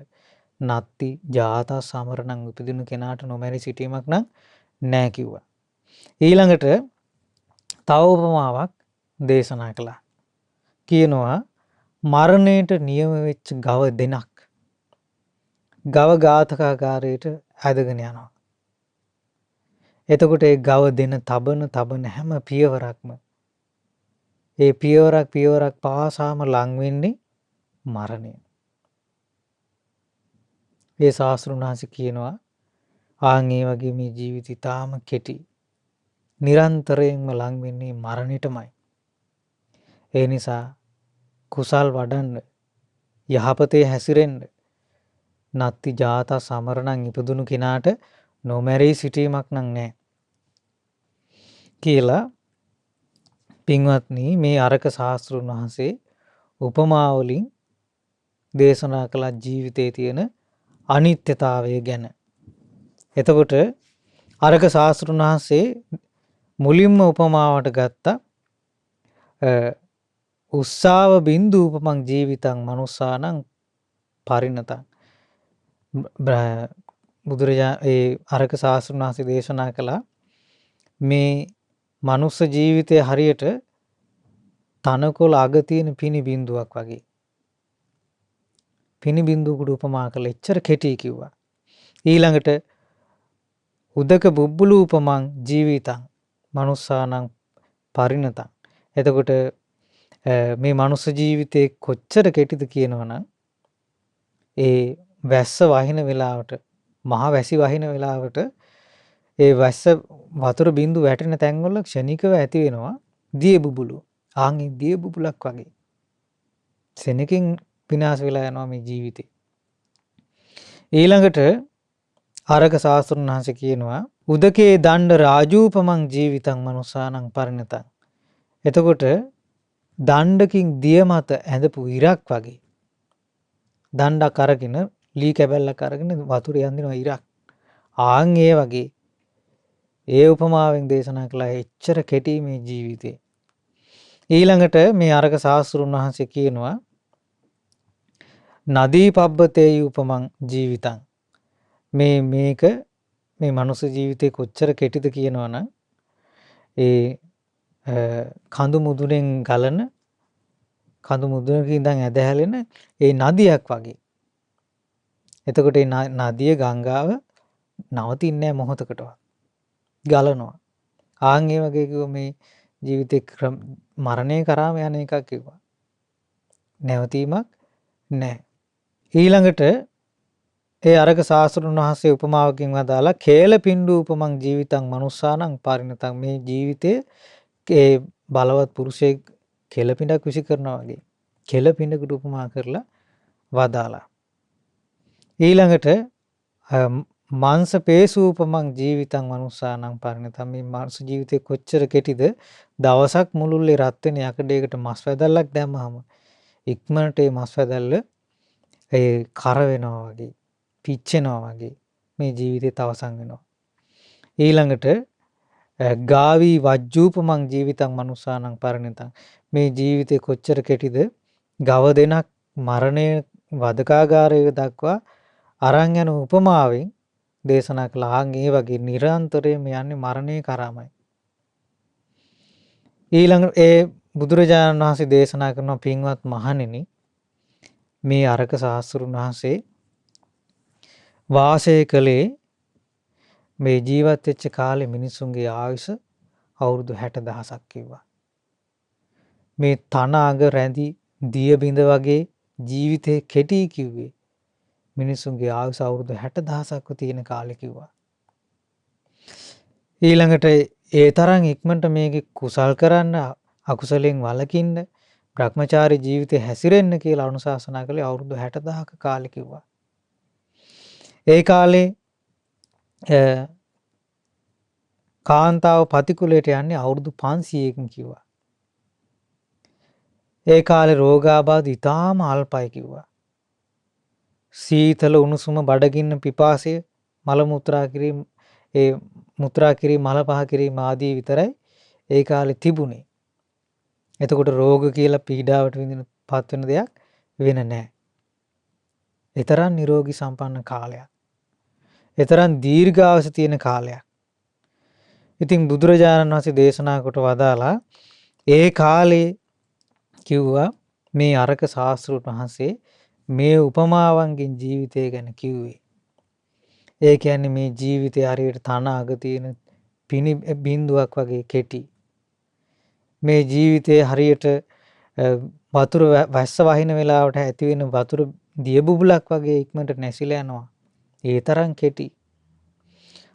නත්ති ජාත සමරණං උපදින කෙනාට නොමැරි සිටීමක් නම් නැහැ කිව්වා. ඊළඟට තව උපමාවක් දේශනා කළා. කියනවා මරණයට නියම වෙච්ච ගව දෙනක් ගව ඝාතකාගාරයට ඇදගෙන යනවා. එතකොට ඒ ගව දෙන තබන හැම පියවරක්ම ඒ පියවරක් පාසාම ලං වෙන්නේ මරණය. ඒ ශාස්ත්‍රඥ වහන්සේ කියනවා ආන් ඒ වගේ මේ ජීවිතය තාම කෙටි. නිරන්තරයෙන්ම ලං වෙන්නේ මරණයටමයි. ඒ නිසා කුසල් වඩන්න, යහපතේ හැසිරෙන්න, නත්ති ජාත සමරණං ඉපදුණු කෙනාට නොමැරී සිටීමක් නම් නැහැ කියලා පින්වත්නි මේ අරක ශාස්ත්‍රඥ වහන්සේ උපමා වලින් දේශනා කළ ජීවිතයේ තියෙන අනිත්‍යතාවය ගැන. එතකොට අරක ශාස්ත්‍රඥ වහන්සේ මුලින්ම උපමාවට ගත්ත උස්සාව බින්දු උපමං ජීවිතං මනුස්සානං පරිණතං. ඒ අරක ශාස්ත්‍රඥ වහන්සේ දේශනා කළා මේ මනුස්ස ජීවිතය හරියට තනකොළ අග තියෙන පිනි බින්දුවක් වගේ. පිනි බින්දුවකට උපමා කළ එච්චර කෙටි කිව්වා. ඊළඟට උදක බුබ්බුලු උපමං ජීවිතං මනුස්සානං පරිණතං. එතකොට මේ මනුස්ස ජීවිතේ කොච්චර කෙටිද කියනවනම් ඒ වැස්ස වහින වෙලාවට, මහා වැසි වහින වෙලාවට ඒ වැස්ස වතුර බින්දු වැටෙන තැන්වල ක්ෂණිකව ඇති වෙනවා දිය බුබුලු. ආන් ඒ දිය බුබුලක් වගේ. සෙනකින් විනාශ වෙලා යනවා මේ ජීවිතේ. ඊළඟට ආරක ශාස්ත්‍රඥ වහන්සේ කියනවා උදකේ දණ්ඩ රාජූපමං ජීවිතං මනුස්සානං පරිණතං. එතකොට දණ්ඩකින් දිය මත ඇඳපු ඉරක් වගේ. දණ්ඩක් අරගෙන, ලී කැබැල්ලක් අරගෙන වතුර යන්දිනවා ඉරක්. ආන් ඒ වගේ ඒ උපමාවෙන් දේශනා කළා එච්චර කෙටි මේ ජීවිතේ. ඊළඟට මේ අරක ශාස්ත්‍රුන් වහන්සේ කියනවා නදී පබ්බතේ උපමං ජීවිතං. මේක මේ මනුස්ස ජීවිතේ කොච්චර කෙටිද කියනවනම් ඒ කඳු මුදුනෙන් ගලන කඳු මුදුනක ඉඳන් ඇදහැලෙන ඒ නදියක් වගේ. එතකොට ඒ නදිය ගංගාව නවතින්නේ නැහැ මොහොතකටවත්. ගලනවා. ආන් ඒ වගේ කිව්ව මේ ජීවිතේ මරණය කරාම යන එකක් කිව්වා. නැවතීමක් නැහැ. ඊළඟට ඒ අරක ශාස්ත්‍රඥ වහන්සේ උපමාවකින් වදාලා කේල පින්ඩු උපමං ජීවිතං මනුස්සානං පරිණතං. මේ ජීවිතයේ ඒ බලවත් පුරුෂයෙක් කෙලපිඬක් විසි කරනවා වගේ කෙලපිඬකට උපමා කරලා වදාලා. ඊළඟට මාංශ පේසූපමං ජීවිතං මනුස්සානං පරිණතං. මේ මාංශ ජීවිතේ කොච්චර කෙටිද? දවසක් මුළුල්ලේ රත් වෙන යකඩයකට මස් වැදල්ලක් දැම්මහම ඉක්මනට ඒ මස් වැදල්ල ඒ කර වෙනවා වගේ පිච්චෙනවා වගේ මේ ජීවිතේ අවසන් වෙනවා. ඊළඟට ගාවී වජ්ජූපමං ජීවිතං මනුස්සානං පරිණතං. මේ ජීවිතේ කොච්චර කෙටිද? ගව දෙනක් මරණය වදකාගාරය දක්වා අරන් යන උපමාවෙන් දේශනා කළා. ඒ වගේ නිරන්තරයෙන් යන්නේ මරණය කරාමයි. ඊළඟ ඒ බුදුරජාණන් වහන්සේ දේශනා කරන පින්වත් මහණෙනි, මේ අරක ශාස්ත්‍රුන් වහන්සේ වාසය කළේ මේ ජීවත් වෙච්ච කාලේ මිනිසුන්ගේ ආයුෂ අවුරුදු 60,000ක් කිව්වා. මේ තන අඟ රැඳි දිය බිඳ වගේ ජීවිතේ කෙටි කිව්වේ මිනිසුන්ගේ ආයුෂ අවුරුදු 60,000ක්ව තියෙන කාලේ කිව්වා. ඊළඟට ඒ තරම් ඉක්මනට මේකේ කුසල් කරන්න අකුසලෙන් වළකින්න භ්‍රමචාරී ජීවිතේ හැසිරෙන්න කියලා අනුශාසනා කළේ අවුරුදු 60,000ක කාලේ කිව්වා. ඒ කාලේ කාන්තාව පතිකුලයට යන්නේ අවුරුදු 500කින් කිව්වා. ඒ කාලේ රෝගාබාධ ඉතාම අල්පයි කිව්වා. සීතල උණුසුම බඩගින්න පිපාසය මල මුත්‍රා කිරීම ඒ මුත්‍රා කිරීම මල පහ කිරීම ආදී විතරයි ඒ කාලේ තිබුණේ. එතකොට රෝග කියලා පීඩාවට විඳිනපත් වෙන දෙයක් වෙන නැහැ. ඒ තරම් නිරෝගී සම්පන්න කාලයක්. ඒ තරම් දීර්ඝායුෂ තියෙන කාලයක්. ඉතින් බුදුරජාණන් වහන්සේ දේශනා කොට වදාලා ඒ කාලේ කිව්වා මේ අරක ශාස්ත්‍රුන් වහන්සේ මේ උපමාවන්ගෙන් ජීවිතය ගැන කිව්වේ. ඒ කියන්නේ මේ ජීවිතේ හරියට තන අග තියෙන පිණි බිඳුවක් වගේ කෙටි. මේ ජීවිතේ හරියට වතුර වැස්ස වහින වෙලාවට ඇති වෙන වතුර දිය බුබුලක් වගේ ඉක්මනට නැසිලා යනවා. ඒ තරම් කෙටි.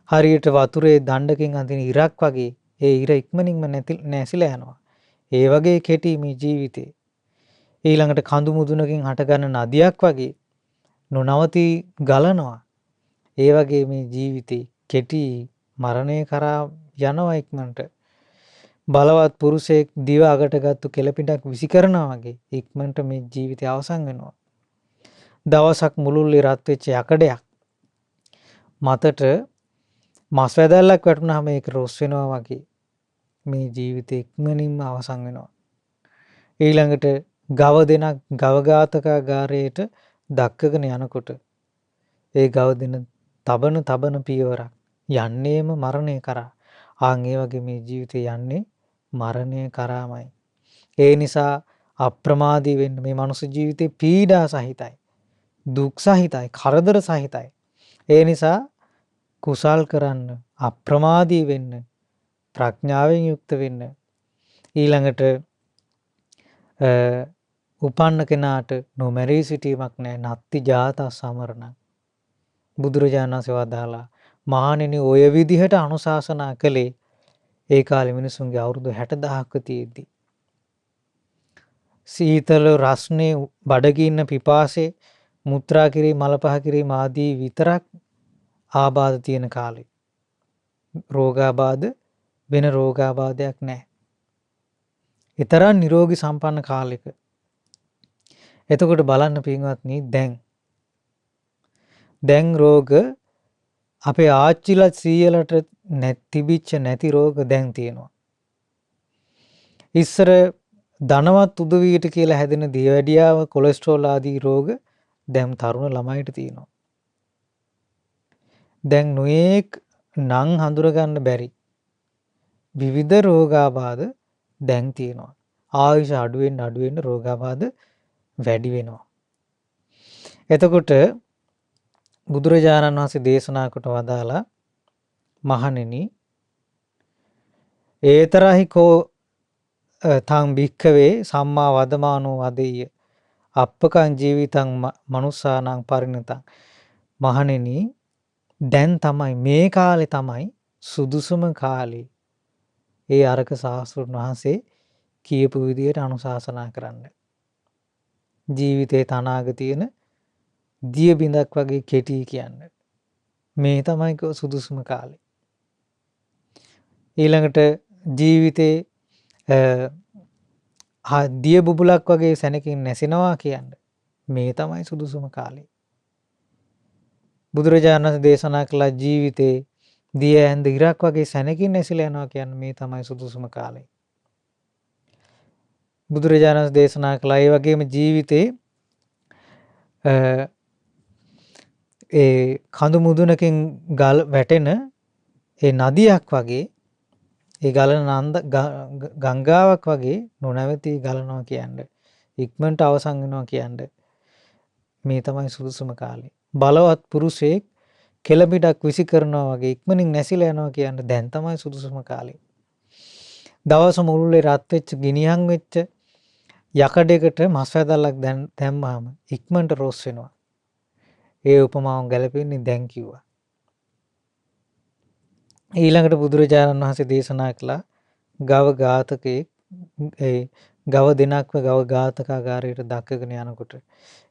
හරියට වතුරේ දණ්ඩකින් අඳින ඉරක් වගේ ඒ ඉර ඉක්මනින්ම නැසිලා යනවා. ඒ වගේ කෙටි මේ ජීවිතේ. ඊළඟට කඳු මුදුනකින් හටගන්න නදියක් වගේ නොනවතී ගලනවා. ඒ වගේ මේ ජීවිතේ කෙටි මරණය කරා යනවා ඉක්මනට. බලවත් පුරුෂයෙක් දිව අගට ගත්තු කෙලපිඩක් විසි කරනවා වගේ ඉක්මනට මේ ජීවිතය අවසන් වෙනවා. දවසක් මුළුල්ලේ රත් වෙච්ච යකඩයක් මතට මස් වැදල්ලක් වැටුනහම ඒක රොස් වෙනවා වගේ මේ ජීවිතේ ඉක්මනින්ම අවසන් වෙනවා. ඊළඟට ගව දෙනක් ගවඝාතකාගාරයට දක්කගෙන යනකොට ඒ ගව දෙන තබන පියවරක් යන්නේම මරණය කරා. ආන් ඒ වගේ මේ ජීවිතේ යන්නේ මරණය කරාමයි. ඒ නිසා අප්‍රමාදී වෙන්න. මේ මනුස්ස ජීවිතේ පීඩා සහිතයි, දුක් සහිතයි, කරදර සහිතයි. ඒ නිසා කුසල් කරන්න, අප්‍රමාදී වෙන්න, ප්‍රඥාවෙන් යුක්ත වෙන්න. ඊළඟට උපන්න කෙනාට නොමැරී සිටීමක් නැහැ. නත්ති ජාතස් සමරණ. බුදුරජාණන් වහන්සේ වදාලා මහණෙනි ඔය විදිහට අනුශාසනා කළේ ඒ කාලේ මිනිසුන්ගේ අවුරුදු 60,000ක තියෙද්දි. සීතල රස්නේ බඩගින්න පිපාසයේ මුත්‍රා කිරීම මල පහ කිරීම ආදී විතරක් ආබාධ තියෙන කාලේ. රෝගාබාධ වෙන රෝගාබාධයක් නැහැ. ඊතරම් නිරෝගී සම්පන්න කාලෙක. එතකොට බලන්න පින්වත්නි දැන් රෝග අපේ ආච්චිලා සීයලට තිබිච්ච නැති රෝග දැන් තියෙනවා. ඉස්සර ධනවත් උදවියට කියලා හැදෙන දියවැඩියාව කොලෙස්ටරෝල් ආදී රෝග දැන් තරුණ ළමයිට තියෙනවා. දැන් නොයේක් නම් හඳුර ගන්න බැරි විවිධ රෝගාබාධ දැන් තියෙනවා. ආයුෂ අඩුවෙන් රෝගාබාධ වැඩි වෙනවා. එතකොට බුදුරජාණන් වහන්සේ දේශනා කොට වදාලා මහණෙනි ඒතරහිකෝ තං භික්ඛවේ සම්මා වදමානෝ වදෙය්‍ය අප්පකං ජීවිතං මනුස්සානං පරිණතං මහණෙනි දැන් තමයි මේ කාලේ තමයි සුදුසුම කාලේ ඒ අරක සාස්ෘණ වහන්සේ කියපු විදියට අනුශාසනා කරන්න. ජීවිතේ තනාග තියෙන දිය බිඳක් වගේ කෙටි කියන්නේ. මේ තමයි සුදුසුම කාලේ. ඊළඟට ජීවිතේ දිය බුබුලක් වගේ සැනකින් නැසෙනවා කියන්නේ. මේ තමයි සුදුසුම කාලේ. බුදුරජාණන් වහන්සේ දේශනා කළ ජීවිතේ දිය ඇඳ ඉරක් වගේ සැනකින් නැසිලා යනවා කියන්නේ මේ තමයි සුදුසුම කාලේ. බුදුරජාණන් වහන්සේ දේශනා කළා ඒ වගේම ජීවිතේ ඒ කඳු මුදුනකින් ගල් වැටෙන ඒ නදියක් වගේ ඒ ගලන ගංගාවක් වගේ නොනැවතී ගලනවා කියන්නේ ඉක්මනට අවසන් වෙනවා කියන්නේ මේ තමයි සුදුසුම කාලේ. බලවත් පුරුෂයෙක් කෙළමිඩක් විසි කරනවා වගේ ඉක්මනින් නැසිලා යනවා කියන්නේ දැන් තමයි සුදුසුම කාලේ. දවස මුළුල්ලේ රත් වෙච්ච ගිනියම් වෙච්ච යකඩයකට මස් වැදල්ලක් දැම්මාම ඉක්මනට රොස් වෙනවා. ඒ උපමාව ගැලපෙන්නේ දැන් කිව්වා. ඊළඟට බුදුරජාණන් වහන්සේ දේශනා කළා ගව ඝාතකේ ඒ ගව දෙනක්ව ගව ඝාතකාගාරයට දක්කගෙන යනකොට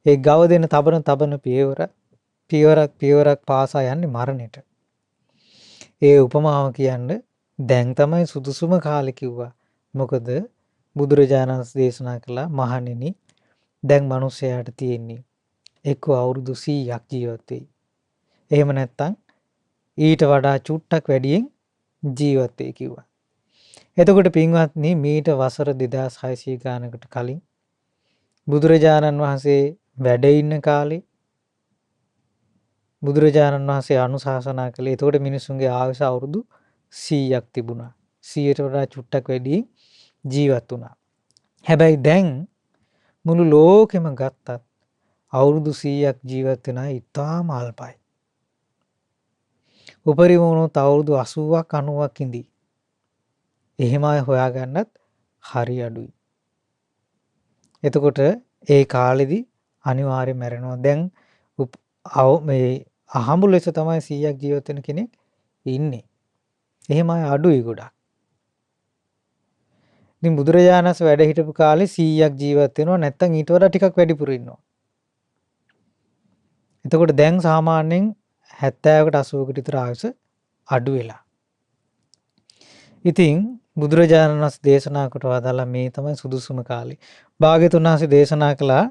ඒ ගව දෙන තබන පියවරක් පාසා යන්නේ මරණයට. ඒ උපමාව කියන්නේ දැන් තමයි සුදුසුම කාලේ කිව්වා. මොකද බුදුරජාණන් වහන්සේ දේශනා කළා මහණෙනි දැන් මිනිස්සයාට තියෙන්නේ එක්ක අවුරුදු 100ක් ජීවත් වෙයි. එහෙම නැත්නම් ඊට වඩා චුට්ටක් වැඩියෙන් ජීවත් වෙයි කිව්වා. එතකොට පින්වත්නි මීට වසර 2600 ගානකට කලින් බුදුරජාණන් වහන්සේ වැඩ ඉන්න කාලේ බුදුරජාණන් වහන්සේ අනුශාසනා කළේ එතකොට මිනිසුන්ගේ ආයුෂ අවුරුදු 100ක් තිබුණා. 100ට වඩා චුට්ටක් වැඩි ජීවත් වුණා. හැබැයි දැන් මුළු ලෝකෙම ගත්තත් අවුරුදු 100ක් ජීවත් වෙන අය ඉතාම අල්පයි. උපරිම වුණොත් අවුරුදු 80ක් 90ක් ඉඳී. එහෙම අය හොයාගන්නත් හරි අඩුයි. එතකොට ඒ කාලෙදි අනිවාර්යයෙන් මැරෙනවා. දැන් මේ අහඹු ලෙස තමයි 100ක් ජීවත් වෙන කෙනෙක් ඉන්නේ. එහෙම අය අඩුයි ගොඩක්. ඉතින් බුදුරජාණන් වහන්සේ වැඩ හිටපු කාලේ 100ක් ජීවත් වෙනවා නැත්නම් ඊට වඩා ටිකක් වැඩිපුර ඉන්නවා. එතකොට දැන් සාමාන්‍යයෙන් 70කට 80කට විතර ආයුෂ අඩු වෙලා. ඉතින් බුදුරජාණන් වහන්සේ දේශනා කොට වදාලා මේ තමයි සුදුසුම කාලේ. භාග්‍යතුන් වහන්සේ දේශනා කළා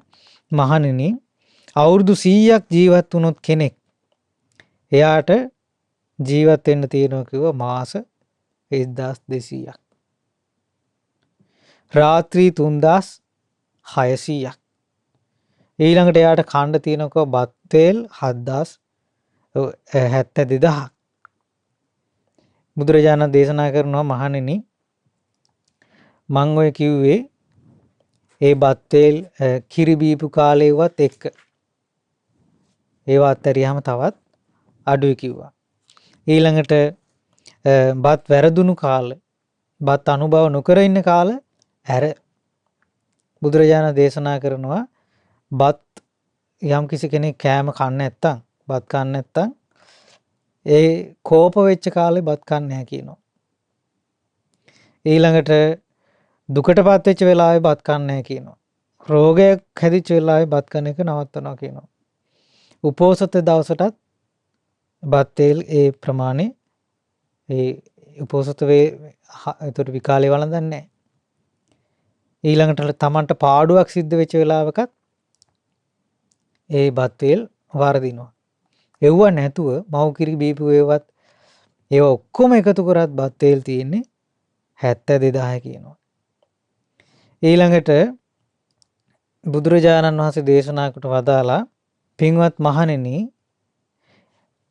මහණෙනි අවුරුදු 100ක් ජීවත් වුණොත් කෙනෙක් එයාට ජීවත් වෙන්න තියෙනවා කිව්ව මාස 1200ක්. රාත්‍රී 3600ක්. ඊළඟට එයාට කන්න තියෙනකෝ බත් තෙල් 72000ක්. බුදුරජාණන් දේශනා කරනවා මහණෙනි මං ඔය කිව්වේ ඒ බත් තෙල් කිරි බීපු කාලේවත් එක්ක ඒවා අත්තරියාම තවත් අඩුයි කිව්වා. ඊළඟට බත් වැරදුණු කාලේ බත් අනුභව නොකර ඉන්න කාලේ ඇර බුදුරජාණන් දේශනා කරනවා බත් යම් කිසි කෙනෙක් කෑම කන්නේ නැත්තම් බත් කන්නේ නැත්තම් ඒ කෝප වෙච්ච කාලේ බත් කන්නේ නැහැ කියනවා. ඊළඟට දුකටපත් වෙච්ච වෙලාවේ බත් කන්නේ නැහැ කියනවා. රෝගයක් හැදිච්ච වෙලාවේ බත් කන එක නවත්තනවා කියනවා. උපෝසත දවසටත් බත් තෙල් ඒ ප්‍රමාණය ඒ උපෝසත ඒතර විකාලේ වළඳන්නේ නැහැ. ඊළඟට තමන්ට පාඩුවක් සිද්ධ වෙච්ච වෙලාවකත් ඒ බත් තෙල් වර්ධිනවා. එව්ව නැතුව මව් කිරි බීපු ඒවත් ඒවා ඔක්කොම එකතු කරත් බත් තෙල් තියෙන්නේ 72000 කියනවා. ඊළඟට බුදුරජාණන් වහන්සේ දේශනා කොට වදාලා පින්වත් මහණෙනි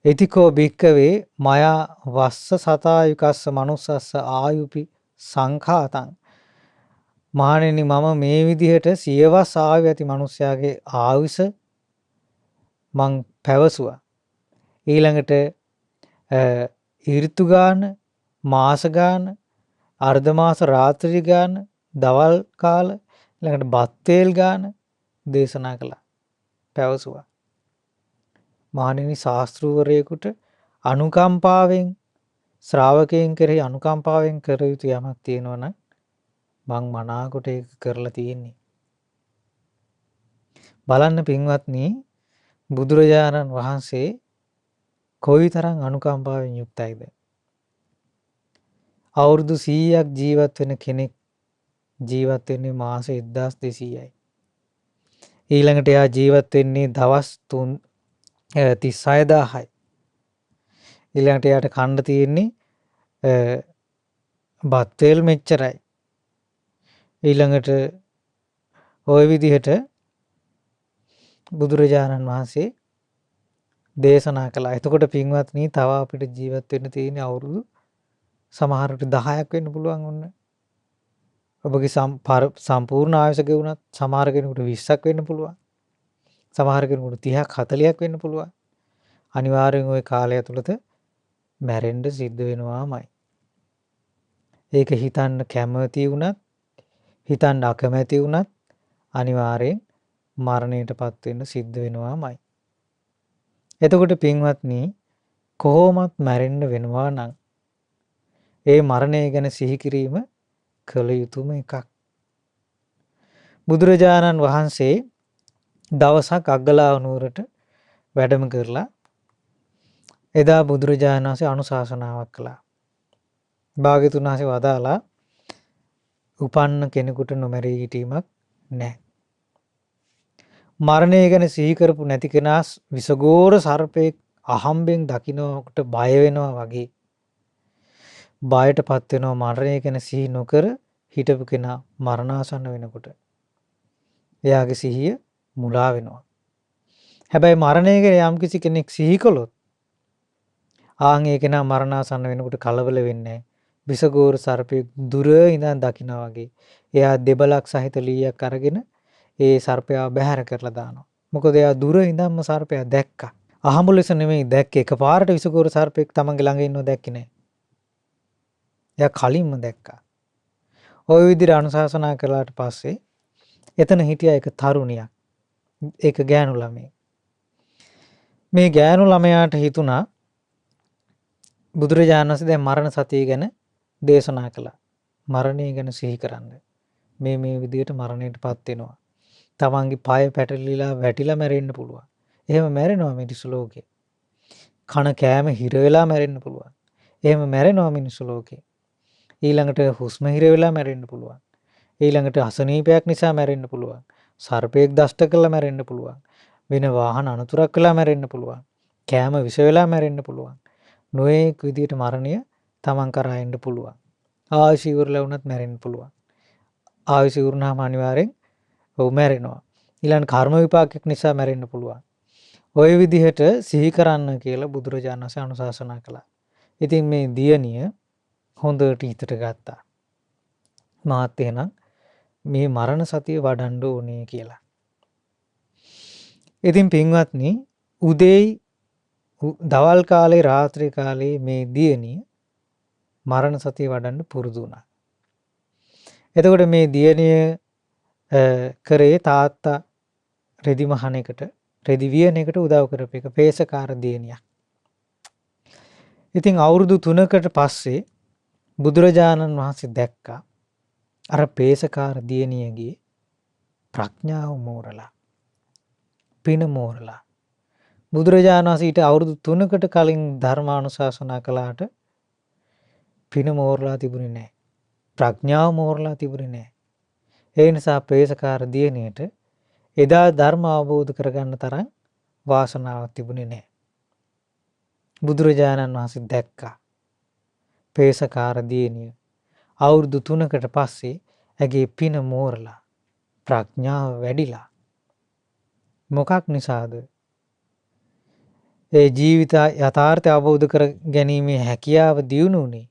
එතිකෝ භික්කවේ මයා වස්ස සතායුකස්ස මනුස්සස්ස ආයුපි සංඛාතං මහණෙනි මම මේ විදිහට සියවස් ආයු ඇති මිනිස්යාගේ ආයුෂ මං පැවසුවා. ඊළඟට ඍතු ගාන, මාස ගාන, අර්ධ මාස රාත්‍රී ගාන, දවල් කාල ඊළඟට බත් තෙල් ගාන දේශනා කළා. පැවසුවා. මහණෙනි ශාස්ත්‍රූවරයෙකුට අනුකම්පාවෙන් ශ්‍රාවකයන් කෙරෙහි අනුකම්පාවෙන් කර යුතු යමක් තියෙනවා නම් මං මනාකොට ඒක කරලා තියෙන්නේ. බලන්න පින්වත්නි බුදුරජාණන් වහන්සේ කොයිතරම් අනුකම්පාවෙන් යුක්තයිද? අවුරුදු 100ක් ජීවත් වෙන කෙනෙක් ජීවත් වෙන්නේ මාස 1200යි. ඊළඟට එයා ජීවත් වෙන්නේ දවස් 36000යි. ඊළඟට එයාට කන්න තියෙන්නේ බත් තෙල් මෙච්චරයි. ඊළඟට ওই විදිහට බුදුරජාණන් වහන්සේ දේශනා කළා. එතකොට පින්වත්නි තව අපිට ජීවත් වෙන්න තියෙන අවුරුදු සමහරට 10ක් වෙන්න පුළුවන් වුණ. ඔබගේ සම්පූර්ණ ආයුෂ ගෙවුනත් සමහර කෙනෙකුට 20ක් වෙන්න පුළුවන්. සමහර කෙනෙකුට 30ක් 40ක් වෙන්න පුළුවන්. අනිවාර්යෙන් ওই කාලය තුලත මැරෙන්න සිද්ධ වෙනවාමයි. ඒක හිතන්න කැමති වුණත් හිතන්න අකමැති වුණත් අනිවාර්යෙන් මරණයටපත් වෙන්න සිද්ධ වෙනවාමයි. එතකොට පින්වත්නි කොහොමත් මැරෙන්න වෙනවා නම් ඒ මරණය ගැන සිහි කිරීම කළ යුතුම එකක්. බුදුරජාණන් වහන්සේ දවසක් අග්ගලාව නුවරට වැඩම කරලා එදා බුදුරජාණන් වහන්සේ අනුශාසනාවක් කළා. භාග්‍යතුන් වහන්සේ වදාලා උපන්න කෙනෙකුට නොමැරී හිටීමක් නැහැ. මරණය ගැන සිහි කරපු නැති කෙනා විසගෝර සර්පෙක් අහම්බෙන් දකින්නකොට බය වෙනවා වගේ බයටපත් වෙනවා. මරණය ගැන සිහි නොකර හිටපු කෙනා මරණාසන්න වෙනකොට එයාගේ සිහිය මුලා වෙනවා. හැබැයි මරණය ගැන යම්කිසි කෙනෙක් සිහි කළොත් ආන් ඒ කෙනා මරණාසන්න වෙනකොට කලබල වෙන්නේ නැහැ. විසගෝර සර්පෙක් දුර ඉඳන් දකිනවා වගේ එයා දෙබලක් සහිත ලීයක් අරගෙන ඒ සර්පයා බැහැර කරලා දානවා. මොකද එයා දුර ඉඳන්ම සර්පයා දැක්කා. අහඹු ලෙස නෙමෙයි දැක්කේ. එකපාරට විසගෝර සර්පෙක් තමන්ගේ ළඟ ඉන්නව දැක්කේ නැහැ. එයා කලින්ම දැක්කා. ওই විදිහට අනුශාසනා කළාට පස්සේ එතන හිටියා එක තරුණියක්. ඒක ගෑනු ළමයෙක්. මේ ගෑනු ළමයාට හිතුණා බුදුරජාණන් වහන්සේ දැන් මරණ සතිය ගැන දේශනා කළා. මරණය ගැන සිහි කරන්න. මේ විදිහට මරණයටපත් වෙනවා. තමන්ගේ පාය පැටලිලා වැටිලා මැරෙන්න පුළුවන්. එහෙම මැරෙනවා මිනිස්සු ලෝකේ. කන කෑම හිර වෙලා මැරෙන්න පුළුවන්. එහෙම මැරෙනවා මිනිස්සු ලෝකේ. ඊළඟට හුස්ම හිර වෙලා මැරෙන්න පුළුවන්. ඊළඟට අසනීපයක් නිසා මැරෙන්න පුළුවන්. සර්පයෙක් දෂ්ට කළා මැරෙන්න පුළුවන්. වෙන වාහන අනතුරක් වෙලා මැරෙන්න පුළුවන්. කෑම විෂ වෙලා මැරෙන්න පුළුවන්. නොඑක විදිහට මරණය තමන් කරා එන්න පුළුවන්. ආයුෂ ඉවරලා වුණත් මැරෙන්න පුළුවන්. ආයුෂ ඉවරනාම අනිවාර්යෙන් ඔව් මැරෙනවා. ඊළඟ කර්ම විපාකයක් නිසා මැරෙන්න පුළුවන්. ওই විදිහට සිහි කරන්න කියලා බුදුරජාණන් වහන්සේ අනුශාසනා කළා. ඉතින් මේ දියණිය හොඳට හිතට ගත්තා. මාත් එහෙනම් මේ මරණ සතිය වඩන්න ඕනේ කියලා. ඉතින් පින්වත්නි උදේයි දවල් කාලේ රාත්‍රී කාලේ මේ දියණිය මරණ සතිය වඩන්න පුරුදු වුණා. එතකොට මේ දියණිය කරේ තාත්තා රෙදි මහන එකට රෙදි වියන එකට උදව් කරපු එක පේසකාර දියණියක්. ඉතින් අවුරුදු 3කට පස්සේ බුදුරජාණන් වහන්සේ දැක්කා අර පේසකාර දියණියගේ ප්‍රඥාව මෝරලා පින මෝරලා. බුදුරජාණන් වහන්සේ ඊට අවුරුදු 3කට කලින් ධර්මානුශාසනා කළාට පින මෝරලා තිබුණේ නැහැ. ප්‍රඥාව මෝරලා තිබුණේ නැහැ. ඒ නිසා පේසකාර දියණියට එදා ධර්ම අවබෝධ කරගන්න තරම් වාසනාවක් තිබුණේ නැහැ. බුදුරජාණන් වහන්සේ දැක්කා පේසකාර දියණිය අවුරුදු 3කට පස්සේ ඇගේ පින මෝරලා ප්‍රඥාව වැඩිලා. මොකක් නිසාද? ඒ ජීවිත යථාර්ථය අවබෝධ කර ගැනීමේ හැකියාව දියුණු වුණේ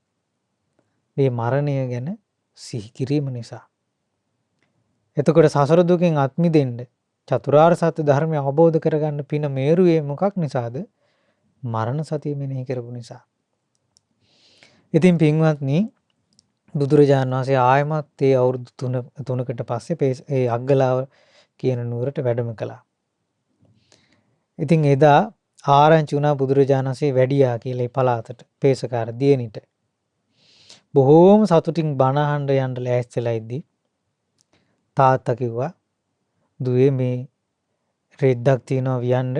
මේ මරණය ගැන සිහි කිරීම නිසා. එතකොට සසර දුකෙන් අත් මිදෙන්න චතුරාර්ය සත්‍ය ධර්මය අවබෝධ කරගන්න පින මේරුවේ මොකක් නිසාද? මරණ සතිය මෙනෙහි කරපු නිසා. ඉතින් පින්වත්නි, බුදුරජාණන් වහන්සේ ආයමත් ඒ අවුරුදු 3කට පස්සේ ඒ අග්ගලාව කියන නුවරට වැඩම කළා. ඉතින් එදා ආරංචි වුණා බුදුරජාණන් වහන්සේ වැඩියා කියලා ඒ පළාතට පේසකාර දියණිට. බොහෝම සතුටින් බණ අහන්න යන්න ලෑස්තිලා ඉද්දි තාත්තා කිව්වා, "දුවේ මේ රෙද්දක් තියෙනවා වියන්න.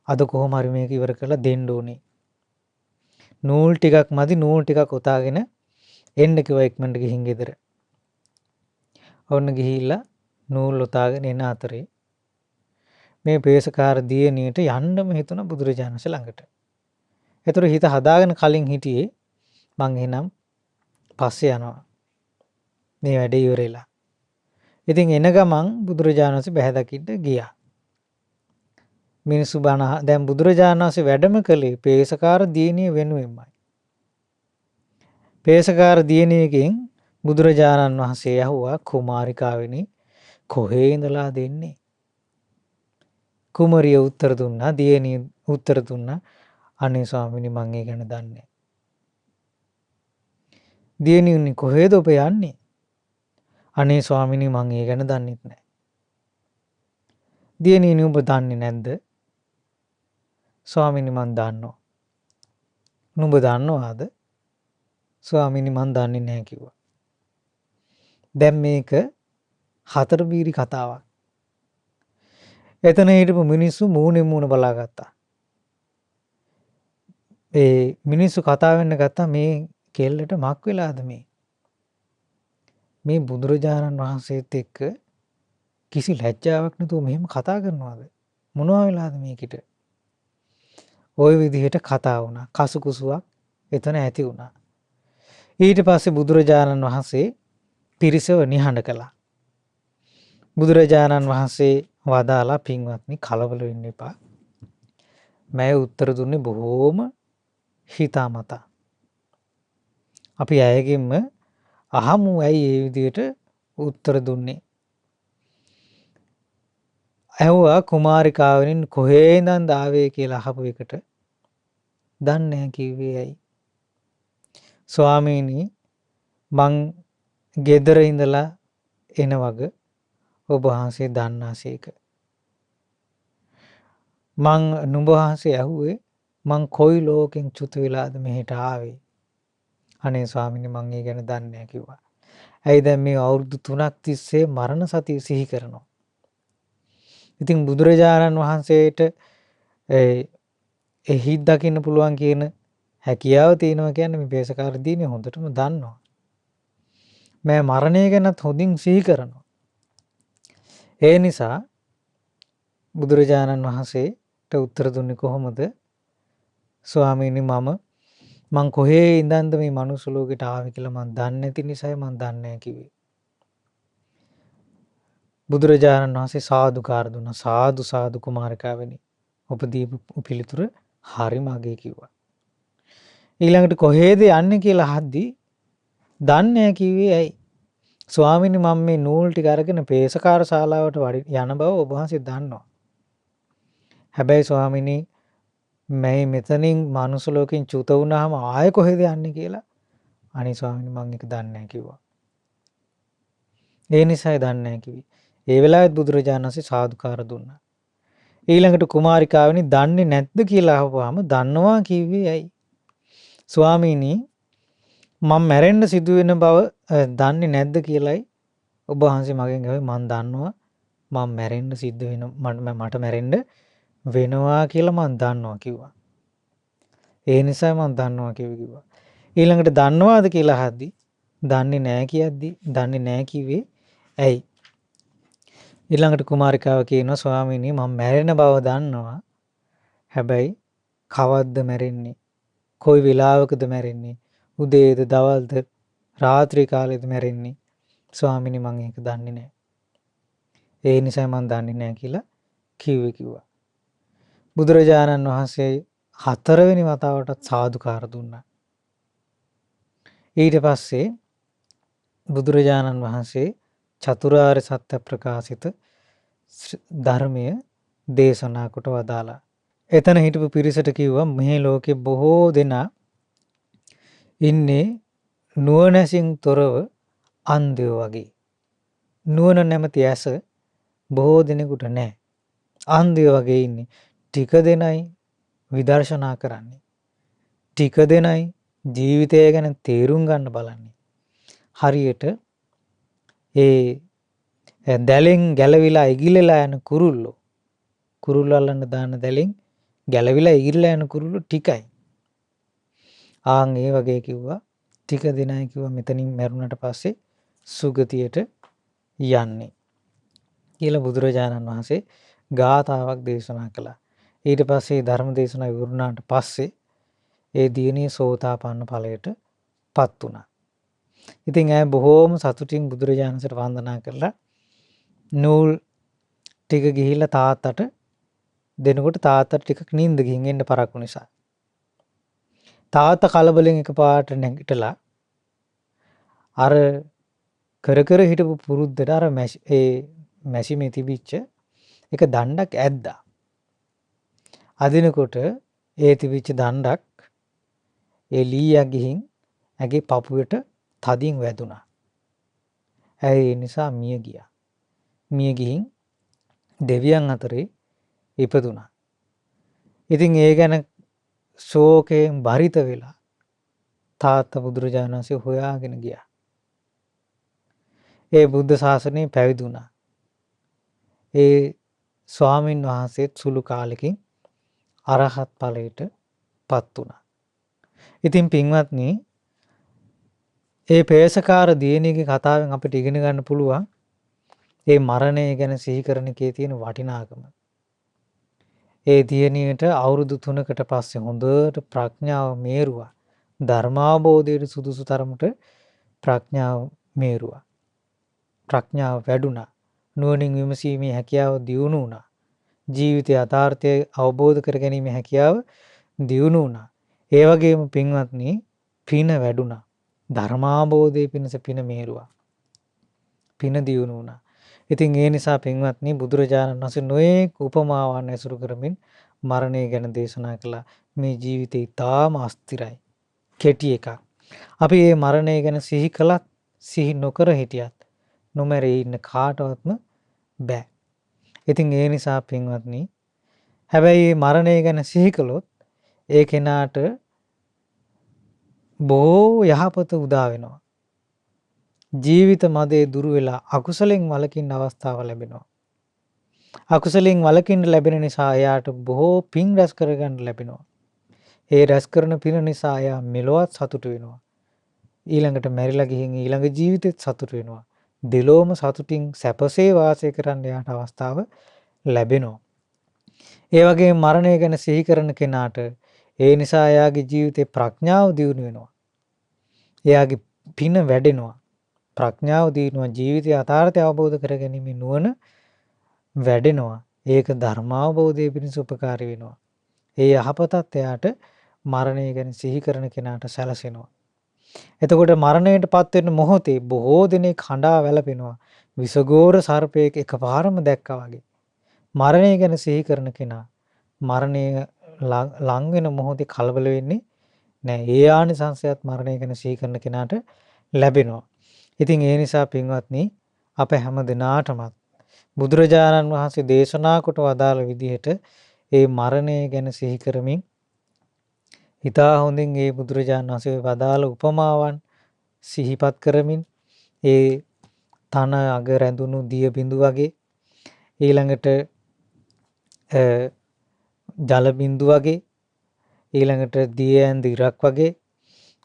අද කොහොම හරි මේක ඉවර කරලා දෙන්න ඕනේ. නූල් ටිකක් මදි, නූල් ටිකක් උතාගෙන එන්න කිව්වා ඉක්මනට ගිහින් ගෙදර." ඔන්න ගිහිල්ලා නූල් උතාගෙන එන අතරේ මේ පේසකාර දියණියට යන්නම හිතුණා බුදුරජාණන් වහන්සේ ළඟට. ඒතර හිත හදාගෙන කලින් හිටියේ මං එහෙනම් පස්සේ යනවා මේ වැඩේ ඉවරෙලා. ඉතින් එන ගමන් බුදුරජාණන් වහන්සේ බැහැ දකින්න ගියා. මිනිස්සු බණ දැන් බුදුරජාණන් වහන්සේ වැඩම කළේ පේසකාර දියණිය වෙනුවෙන්මයි. පේසකාර දියණියගෙන් බුදුරජාණන් වහන්සේ ඇහුවා, "කුමාරිකාවෙනි කොහේ ඉඳලා දෙන්නේ?" කුමරිය උත්තර දුන්නා, දියණිය උත්තර දුන්නා, "අනේ ස්වාමීනි මං ඒ ගැන දන්නේ නැහැ." දියණියනි කොහෙද ඔබ යන්නේ? "අනේ ස්වාමීනි මං ඒ ගැන දන්නෙත් නැහැ." දියණියනි ඔබ දන්නේ නැද්ද? "ස්වාමීනි මං දන්නවා." "නුඹ දන්නවාද?" "ස්වාමීනි මං දන්නේ නැහැ" කිව්වා. දැන් මේක හතර බීරි කතාවක්. එතන හිටපු මිනිස්සු මූණෙන් මූණ බලාගත්තා. ඒ මිනිස්සු කතා වෙන්න ගත්තා, මේ කෙල්ලට මක් වෙලාද මේ? මේ බුදුරජාණන් වහන්සේත් එක්ක කිසි ලැජ්ජාවක් නැතුව මෙහෙම කතා කරනවාද? මොනවා වෙලාද මේකිට? ওই විදිහට කතා වුණා. කසුකුසුවක් එතන ඇති වුණා. ඊට පස්සේ බුදුරජාණන් වහන්සේ පිරිසව නිහඬ කළා. බුදුරජාණන් වහන්සේ වදාලා, "පින්වත්නි කලබල වෙන්න එපා. මම උත්තර දුන්නේ බොහෝම හිතාමතා. අපි අයගෙන්ම අහමු ඇයි ඒ විදිහට උත්තර දුන්නේ." ඇහුවා, "කුමාරිකාවෙනින් කොහේ ඉඳන්ද ආවේ කියලා අහපු එකට දන්නේ නැහැ කිව්වේ ඇයි?" "ස්වාමීනි මං ගෙදර ඉඳලා එන වග ඔබ වහන්සේ දන්නාසේක. මං නුඹ වහන්සේ ඇහුවේ මං කොයි ලෝකෙන් චුත වෙලාද මෙහෙට ආවේ?" "අනේ ස්වාමීනි මං ඒ ගැන දන්නේ නැහැ" කිව්වා. "ඇයි දැන් මේ අවුරුදු 3ක් තිස්සේ මරණ සතිය සිහි කරනවා?" ඉතින් බුදුරජාණන් වහන්සේට ඒ හිත් දකින්න පුළුවන් කියන හැකියාව තියෙනවා කියන්නේ මේ පේසකාර දිනේ හොඳටම දන්නවා. මම මරණය ගැනත් හොඳින් සිහි කරනවා. ඒ නිසා බුදුරජාණන් වහන්සේට උත්තර දුන්නේ කොහොමද? "ස්වාමීනි මං කොහේ ඉඳන්ද මේ මනුස්ස ලෝකෙට ආවේ කියලා මං දන්නේ නැති නිසායි මං දන්නේ නැහැ" කිව්වේ. බුදුරජාණන් වහන්සේ සාදුකාර දුන්නා. "සාදු සාදු කුමාරිකාවෙනි. ඔබ දීපු පිළිතුර හරිම අගය" කිව්වා. ඊළඟට කොහේද යන්නේ කියලා අහද්දි දන්නේ නැහැ කිව්වේ ඇයි? "ස්වාමීනි මම මේ නූල් ටික අරගෙන පේසකාර ශාලාවට යන බව ඔබ වහන්සේ දන්නවා. හැබැයි ස්වාමීනි මම මෙතනින් මනුස්ස ලෝකෙන් චුත වුණාම ආයෙ කොහෙද යන්නේ කියලා අනේ ස්වාමීනි මම ඒක දන්නේ නැහැ" කිව්වා. ඒ නිසායි දන්නේ නැහැ කිව්වේ. ඒ වෙලාවෙත් බුදුරජාණන් වහන්සේ සාදුකාර දුන්නා. ඊළඟට කුමාරිකාවෙනි දන්නේ නැද්ද කියලා අහපුවාම දන්නවා කිව්වේ ඇයි? "ස්වාමීනි මම මැරෙන්න සිදු වෙන බව දන්නේ නැද්ද කියලායි ඔබ වහන්සේ මගෙන් අහුවේ. මම දන්නවා මම මැරෙන්න සිද්ධ වෙන මට මැරෙන්න වෙනවා කියලා මම දන්නවා" කිව්වා. "ඒ නිසා මම දන්නවා" කිව්වා. ඊළඟට දන්නවාද කියලා අහද්දි දන්නේ නැහැ කියද්දි දන්නේ නැහැ කිව්වේ ඇයි? ඊළඟට කුමාරිකාව කියනවා, "ස්වාමීනි මම මැරෙන බව දන්නවා. හැබැයි කවද්ද මැරෙන්නේ? කොයි වෙලාවකද මැරෙන්නේ? උදේද දවල්ද රාත්‍රී කාලෙද මැරෙන්නේ? ස්වාමිනී මම ඒක දන්නේ නැහැ. ඒ නිසා මම දන්නේ නැහැ කියලා කිව්වා. බුදුරජාණන් වහන්සේ හතරවෙනි වතාවටත් සාදුකාර දුන්නා. ඊට පස්සේ බුදුරජාණන් වහන්සේ චතුරාර්ය සත්‍ය ප්‍රකාශිත ධර්මය දේශනා කොට වදාලා. එතන හිටපු පිරිසට කිව්වා මේ ලෝකේ බොහෝ දෙනා ඉන්නේ නුවණැසින් තොරව අන්ධයෝ වගේ. නුවණ නැමැති ඇස බොහෝ දෙනෙකුට නැහැ. අන්ධයෝ වගේ ඉන්නේ. ටික දෙනයි විදර්ශනා කරන්නේ. ටික දෙනයි ජීවිතය ගැන තේරුම් ගන්න බලන්නේ. හරියට ඒ දැලෙන් ගැලවිලා ඉගිලලා යන කුරුල්ලෝ අල්ලන්න දාන දැලෙන් ගැලවිලා ඉගිලලා යන කුරුල්ලෝ ටිකයි. ආන් ඒ වගේ කිව්වා ටික දෙනයි කිව්වා මෙතනින් මැරුණට පස්සේ සුගතියට යන්නේ කියලා බුදුරජාණන් වහන්සේ ගාථාවක් දේශනා කළා. ඊට පස්සේ ධර්ම දේශනාව ඉවරුණාට පස්සේ ඒ දියණිය සෝතාපන්න ඵලයට පත් වුණා. ඉතින් ඇය බොහෝම සතුටින් බුදුරජාණන්සට වන්දනා කරලා නූල් ටික ගිහිල්ලා තාත්තට දෙනකොට තාත්තට ටිකක් නිින්ද ගිහින් එන්න පරක්කු නිසා. තාත්තා කලබලෙන් එකපාරට නැගිටලා අර කර කර හිටපු පුරුද්දට අර මැෂිමේ තිබිච්ච එක දණ්ඩක් ඇද්දා. අදිනකොට ඒ තිබිච්ච දණ්ඩක් ඒ ලීයක් ගිහින් ඇගේ පපුවට තදින් වැදුනා. ඇයි ඒ නිසා මිය ගියා. මිය ගිහින් දෙවියන් අතරේ ඉපදුනා. ඉතින් ඒ ගැන ශෝකයෙන් බරිත වෙලා තාත්තා බුදුරජාණන් වහන්සේ හොයාගෙන ගියා. ඒ බුද්ධ ශාසනය පැවිදි වුණා. ඒ ස්වාමින් වහන්සේත් සුළු කාලෙකින් අරහත් ඵලයට පත් වුණා. ඉතින් පින්වත්නි ඒ පේසකාර දියණියගේ කතාවෙන් අපිට ඉගෙන ගන්න පුළුවන් ඒ මරණය ගැන සිහි කරන එකේ තියෙන වටිනාකම. ඒ දියණියට අවුරුදු 3කට පස්සේ හොඳට ප්‍රඥාව මේරුවා. ධර්මාබෝධයට සුදුසු තරමට ප්‍රඥාව මේරුවා. ප්‍රඥාව වැඩුණා. නුවණින් විමසීමේ හැකියාව දියුණු වුණා. ජීවිතයේ යථාර්ථය අවබෝධ කර ගැනීමේ හැකියාව දියුණු වුණා. ඒ වගේම පින්වත්නි පින වැඩුණා. ධර්මාබෝධයේ පිණිස පින මේරුවා. පින දියුණු වුණා. ඉතින් ඒ නිසා පින්වත්නි බුදුරජාණන් වහන්සේ නොයෙක් උපමාවන් ඇසුරු කරමින් මරණය ගැන දේශනා කළා. මේ ජීවිතේ ඊටාම අස්තිරයි. කෙටි එකක්. අපි මේ මරණය ගැන සිහි කළත් සිහි නොකර හිටියත් නොමැරී ඉන්න කාටවත්ම බෑ. ඉතින් ඒ නිසා පින්වත්නි හැබැයි මේ මරණය ගැන සිහි කළොත් ඒ කෙනාට බොහෝ යහපත උදා වෙනවා. ජීවිත මදේ දුරු වෙලා අකුසලෙන් වළකින්න අවස්ථාව ලැබෙනවා. අකුසලෙන් වළකින්න ලැබෙන නිසා එයාට බොහෝ පින් රැස් කරගන්න ලැබෙනවා. ඒ රැස් කරන පින නිසා එයා මෙලොවත් සතුටු වෙනවා. ඊළඟට මැරිලා ගිහින් ඊළඟ ජීවිතෙත් සතුටු වෙනවා. දෙලොවම සතුටින් සැපසේ වාසය කරන්න එයාට අවස්ථාව ලැබෙනවා. ඒ වගේම මරණය ගැන සිහි කරන කෙනාට ඒ නිසා එයාගේ ජීවිතේ ප්‍රඥාව දියුණු වෙනවා. එයාගේ පින වැඩෙනවා. ප්‍රඥාව දිනුවා ජීවිතය යථාර්ථය අවබෝධ කරගැනීමේ නුවණ වැඩෙනවා. ඒක ධර්මාවබෝධයේ පිණිස උපකාරී වෙනවා. ඒ යහපතත් එයාට මරණය ගැන සිහි කරන කෙනාට සැලසෙනවා. එතකොට මරණයටපත් වෙන මොහොතේ බොහෝ දෙනෙක් හඬා වැළපෙනවා. විසගෝර සර්පයෙක් එකපාරම දැක්කා වගේ. මරණය ගැන සිහි කරන කෙනා මරණය ලං වෙන මොහොතේ කලබල වෙන්නේ නැහැ. ඒ ආනිසංසයත් මරණය ගැන සිහි කරන කෙනාට ලැබෙනවා. ඉතින් ඒ නිසා පින්වත්නි අප හැම දිනාටම බුදුරජාණන් වහන්සේ දේශනා කොට වදාළ විදිහට ඒ මරණය ගැන සිහි කරමින් හිතා හොඳින් ඒ බුදුරජාණන් වහන්සේ වදාළ උපමාවන් සිහිපත් කරමින් ඒ තන අග රැඳුණු දිය බිඳු වගේ ඊළඟට ජල බිඳු වගේ ඊළඟට දිය ඇඳ ඉරක් වගේ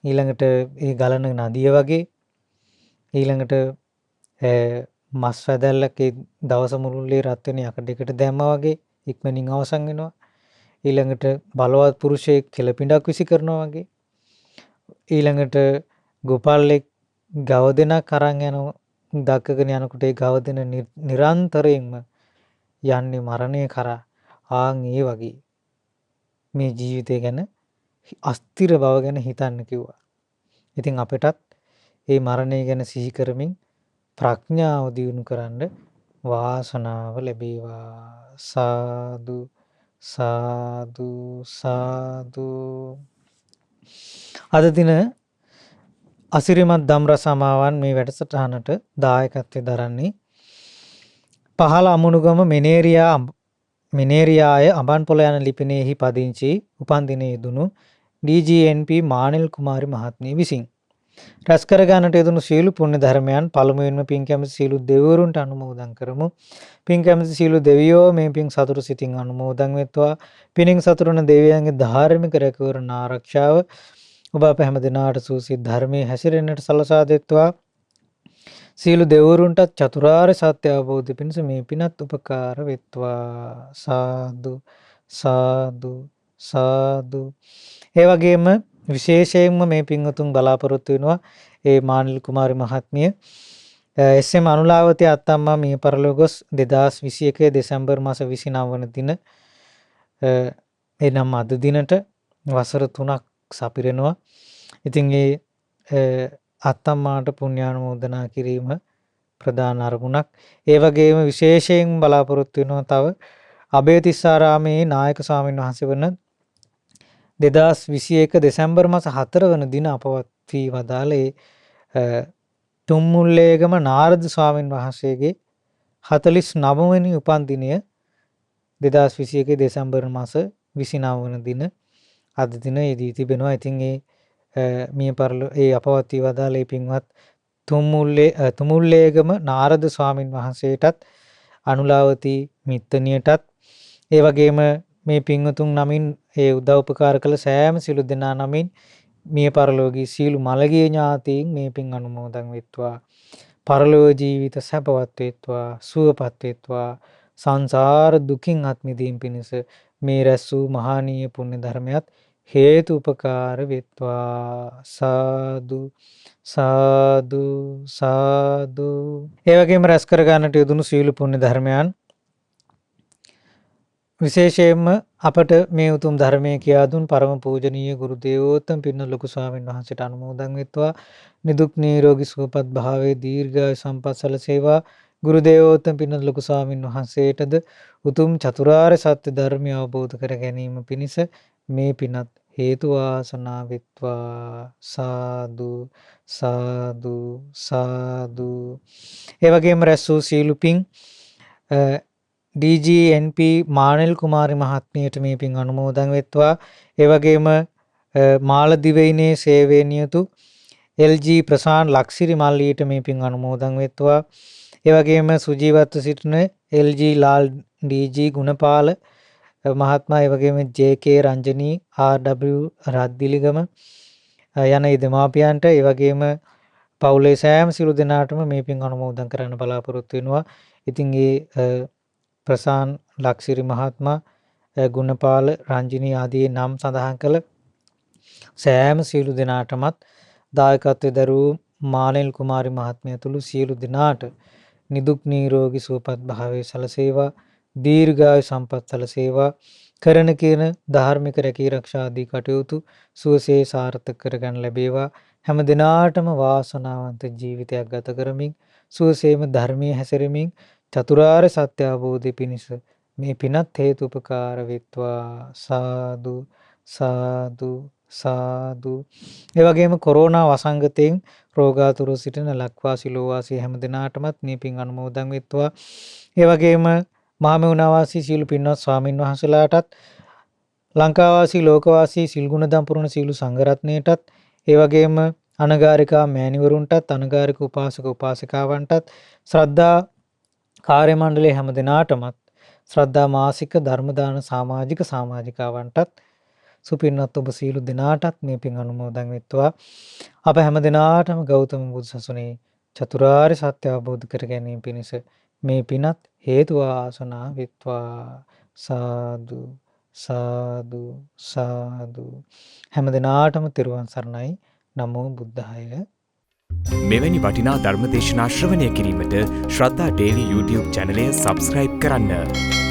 ඊළඟට ඒ ගලන නදිය වගේ ඊළඟට මස් වැදැල්ලක දවස මුළුල්ලේ රත් වෙන යකඩයකට දැම්මා වගේ ඉක්මනින් අවසන් වෙනවා. ඊළඟට බලවත් පුරුෂයෙක් කෙළපිඬක් විසි කරනවා වගේ, ඊළඟට ගොපල්ලෙක් ගව දෙනක් අරන් යන දක්කගෙන යනකොට ඒ ගව දෙන නිරන්තරයෙන්ම යන්නේ මරණය කරා. ආන් ඒ වගේ මේ ජීවිතය ගැන අස්තිර බව ගැන හිතන්න කිව්වා. ඉතින් අපටත් ඒ මරණය ගැන සිහි කරමින් ප්‍රඥාව දියුණු කරන්න වාසනාව ලැබේවා. සාදු සාදු සාදු. අද දින අසිරිමත් ධම්රසමාවන් මේ වැඩසටහනට දායකත්වය දරන්නේ පහළ අමුණුගම මෙනේරියාය අඹන්පොළ යන ලිපිනයෙහි පදිංචි උපන්දිනයේ යෙදුණු DGNP මානෙල් කුමාරි මහත්මිය විසින්. රැස් කර ගන්නට යෙදුණු සීල පුණ්‍ය ධර්මයන් පළමුවෙන්ම පින් කැමති සීලු දෙවිවරුන්ට අනුමෝදන් කරමු. පින් කැමති සීලු දෙවියෝ මේ පින් සතුරු සිතින් අනුමෝදන් වෙත්වා. පිනින් සතුරුන දෙවියන්ගේ ධාර්මික රැකවරණ ආරක්ෂාව ඔබ අප හැම දිනාට සූසිත ධර්මයේ හැසිරෙන්නට සලසා දෙත්වා. සීලු දෙවිවරුන්ටත් චතුරාර්ය සත්‍ය අවබෝධ පිණිස මේ පිනත් උපකාර වෙත්වා. සාදු සාදු සාදු. ඒ වගේම විශේෂයෙන්ම මේ පින්වතුන් බලාපොරොත්තු වෙනවා ඒ මානිල් කුමාරි මහත්මිය SM අනුලාවතී අත්තම්මා මිය පරලොව ගොස් 2021 දෙසැම්බර් මාස 29 වන දින එනම් අද දිනට වසර 3ක් සපිරෙනවා. ඉතින් ඒ අත්තම්මාට පුණ්‍යානුමෝදනා කිරීම ප්‍රධාන අරමුණක්. ඒ වගේම විශේෂයෙන් බලාපොරොත්තු වෙනවා තව අබේතිස්සාරාමේ නායක ස්වාමීන් වහන්සේ වන 2021 දෙසැම්බර් මාස 4 වන දින අපවත් වී වදාළේ තුම්මුල්ලේගම නාරද ස්වාමීන් වහන්සේගේ 49 වෙනි උපන් දිනය 2021 දෙසැම්බර් මාස 29 වන දින අද දින යෙදී තිබෙනවා. ඉතින් මිය පරලෝ අපවත් වී වදාළේ පින්වත් තුමුල්ලේගම නාරද ස්වාමීන් වහන්සේටත් අනුලාවතී මිත්තනියටත් ඒ වගේම මේ පින්වතුන් නමින් ඒ උදව් උපකාර කළ සෑම සිළු දෙනා නමින් මිය පරලෝකී සීලු මළගිය ඥාතීන් මේ පින් අනුමෝදන් වෙත්වා. පරලෝක ජීවිත සැපවත් වෙත්වා, සුවපත් වෙත්වා. සංසාර දුකින් අත් මිදීම පිණිස මේ රැස් වූ මහානීය පුණ්‍ය ධර්මයත් හේතු උපකාර වෙත්වා. සාදු සාදු සාදු. ඒ වගේම රැස් කර ගන්නට යෙදුණු සීල පුණ්‍ය ධර්මයන් විශේෂයෙන්ම අපට මේ උතුම් ධර්මයේ කියා දුන් පරම පූජනීය ගුරු දේවෝත්තම පින්න ලොකු ස්වාමීන් වහන්සේට අනුමෝදන් වෙත්වා. නිදුක් නිරෝගී සුවපත් භාවයේ දීර්ඝායු සම්පත් සැලසේවා. ගුරු දේවෝත්තම පින්න ලොකු ස්වාමීන් වහන්සේටද උතුම් චතුරාර්ය සත්‍ය ධර්මය අවබෝධ කර ගැනීම පිණිස මේ පිනත් හේතු වාසනා වෙත්වා. සාදු සාදු සාදු. ඒ වගේම රැස් වූ සීල පින් DGNP මානෙල් කුමාරි මහත්මියට මේ පින් අනුමෝදන් වෙත්වා. ඒ වගේම මාලදිවයිනේ සේවයේ නියුතු LG ප්‍රසාන් ලක්සිරි මල්ලියට මේ පින් අනුමෝදන් වෙත්වා. ඒ වගේම සුජීවත්ව සිටින LG ලාල් DG ගුණපාල මහත්මයා, ඒ වගේම JK රංජනී RW රද්දිලිගම යන දෙමාපියන්ට, ඒ වගේම පවුලේ සෑම සිළු දෙනාටම මේ පින් අනුමෝදන් කරන්න බලාපොරොත්තු වෙනවා. ඉතින් ප්‍රසාන් ලක්සිරි මහත්මයා, ගුණපාල රංජනී ආදී නම් සඳහන් කළ සෑම සියලු දෙනාටමත් දායකත්වයේ දරූ මානෙල් කුමාරි මහත්මිය ඇතුළු සියලු දෙනාට නිදුක් නිරෝගී සුවපත් භාවයේ සැලසේවා. දීර්ඝායු සම්පත් සැලසේවා. කරන කියන ධාර්මික රැකී ආරක්ෂා ආදී කටයුතු සුවසේ සාර්ථක කරගන්න ලැබේවා. හැම දිනාටම වාසනාවන්ත ජීවිතයක් ගත කරමින් සුවසේම ධර්මයේ හැසිරෙමින් චතුරාර්ය සත්‍ය අවබෝධය පිණිස මේ පිනත් හේතු උපකාර වෙත්වා. සාදු සාදු සාදු. ඒ වගේම කොරෝනා වසංගතයෙන් රෝගාතුර සිටින ලක්වාසී ලෝවාසී හැම දිනාටමත් මේ පින් අනුමෝදන් වෙත්වා. ඒ වගේම මහමෙවුනාවාසී සීල පින්වත් ස්වාමින් වහන්සේලාටත් ලංකාවාසී ලෝකවාසී සිල් ගුණ දම් පුරන සීල සංඝ රත්නයටත්, ඒ වගේම අනගාരികා මෑණිවරුන්ටත්, අනගාരിക උපාසක උපාසිකාවන්ටත්, ශ්‍රද්ධා කාර්ය මණ්ඩලයේ හැම දිනාටමත්, ශ්‍රද්ධා මාසික ධර්ම දාන සමාජිකාවන්ටත්, සුපින්වත් ඔබ සීල දිනාටත් මේ පින් අනුමෝදන් වෙත්වා. අප හැම දිනාටම ගෞතම බුදු සසුනේ චතුරාර්ය සත්‍ය අවබෝධ කර ගැනීම පිණිස මේ පිනත් හේතු වාසනා වෙත්වා. සාදු සාදු සාදු. හැම දිනාටම තෙරුවන් සරණයි. නමෝ බුද්ධාය. මෙවැනි වටිනා ධර්මදේශනා ශ්‍රවණය කිරීමට ශ්‍රද්ධා ඩේලි YouTube චැනලය සබස්ක්‍රයිබ් කරන්න.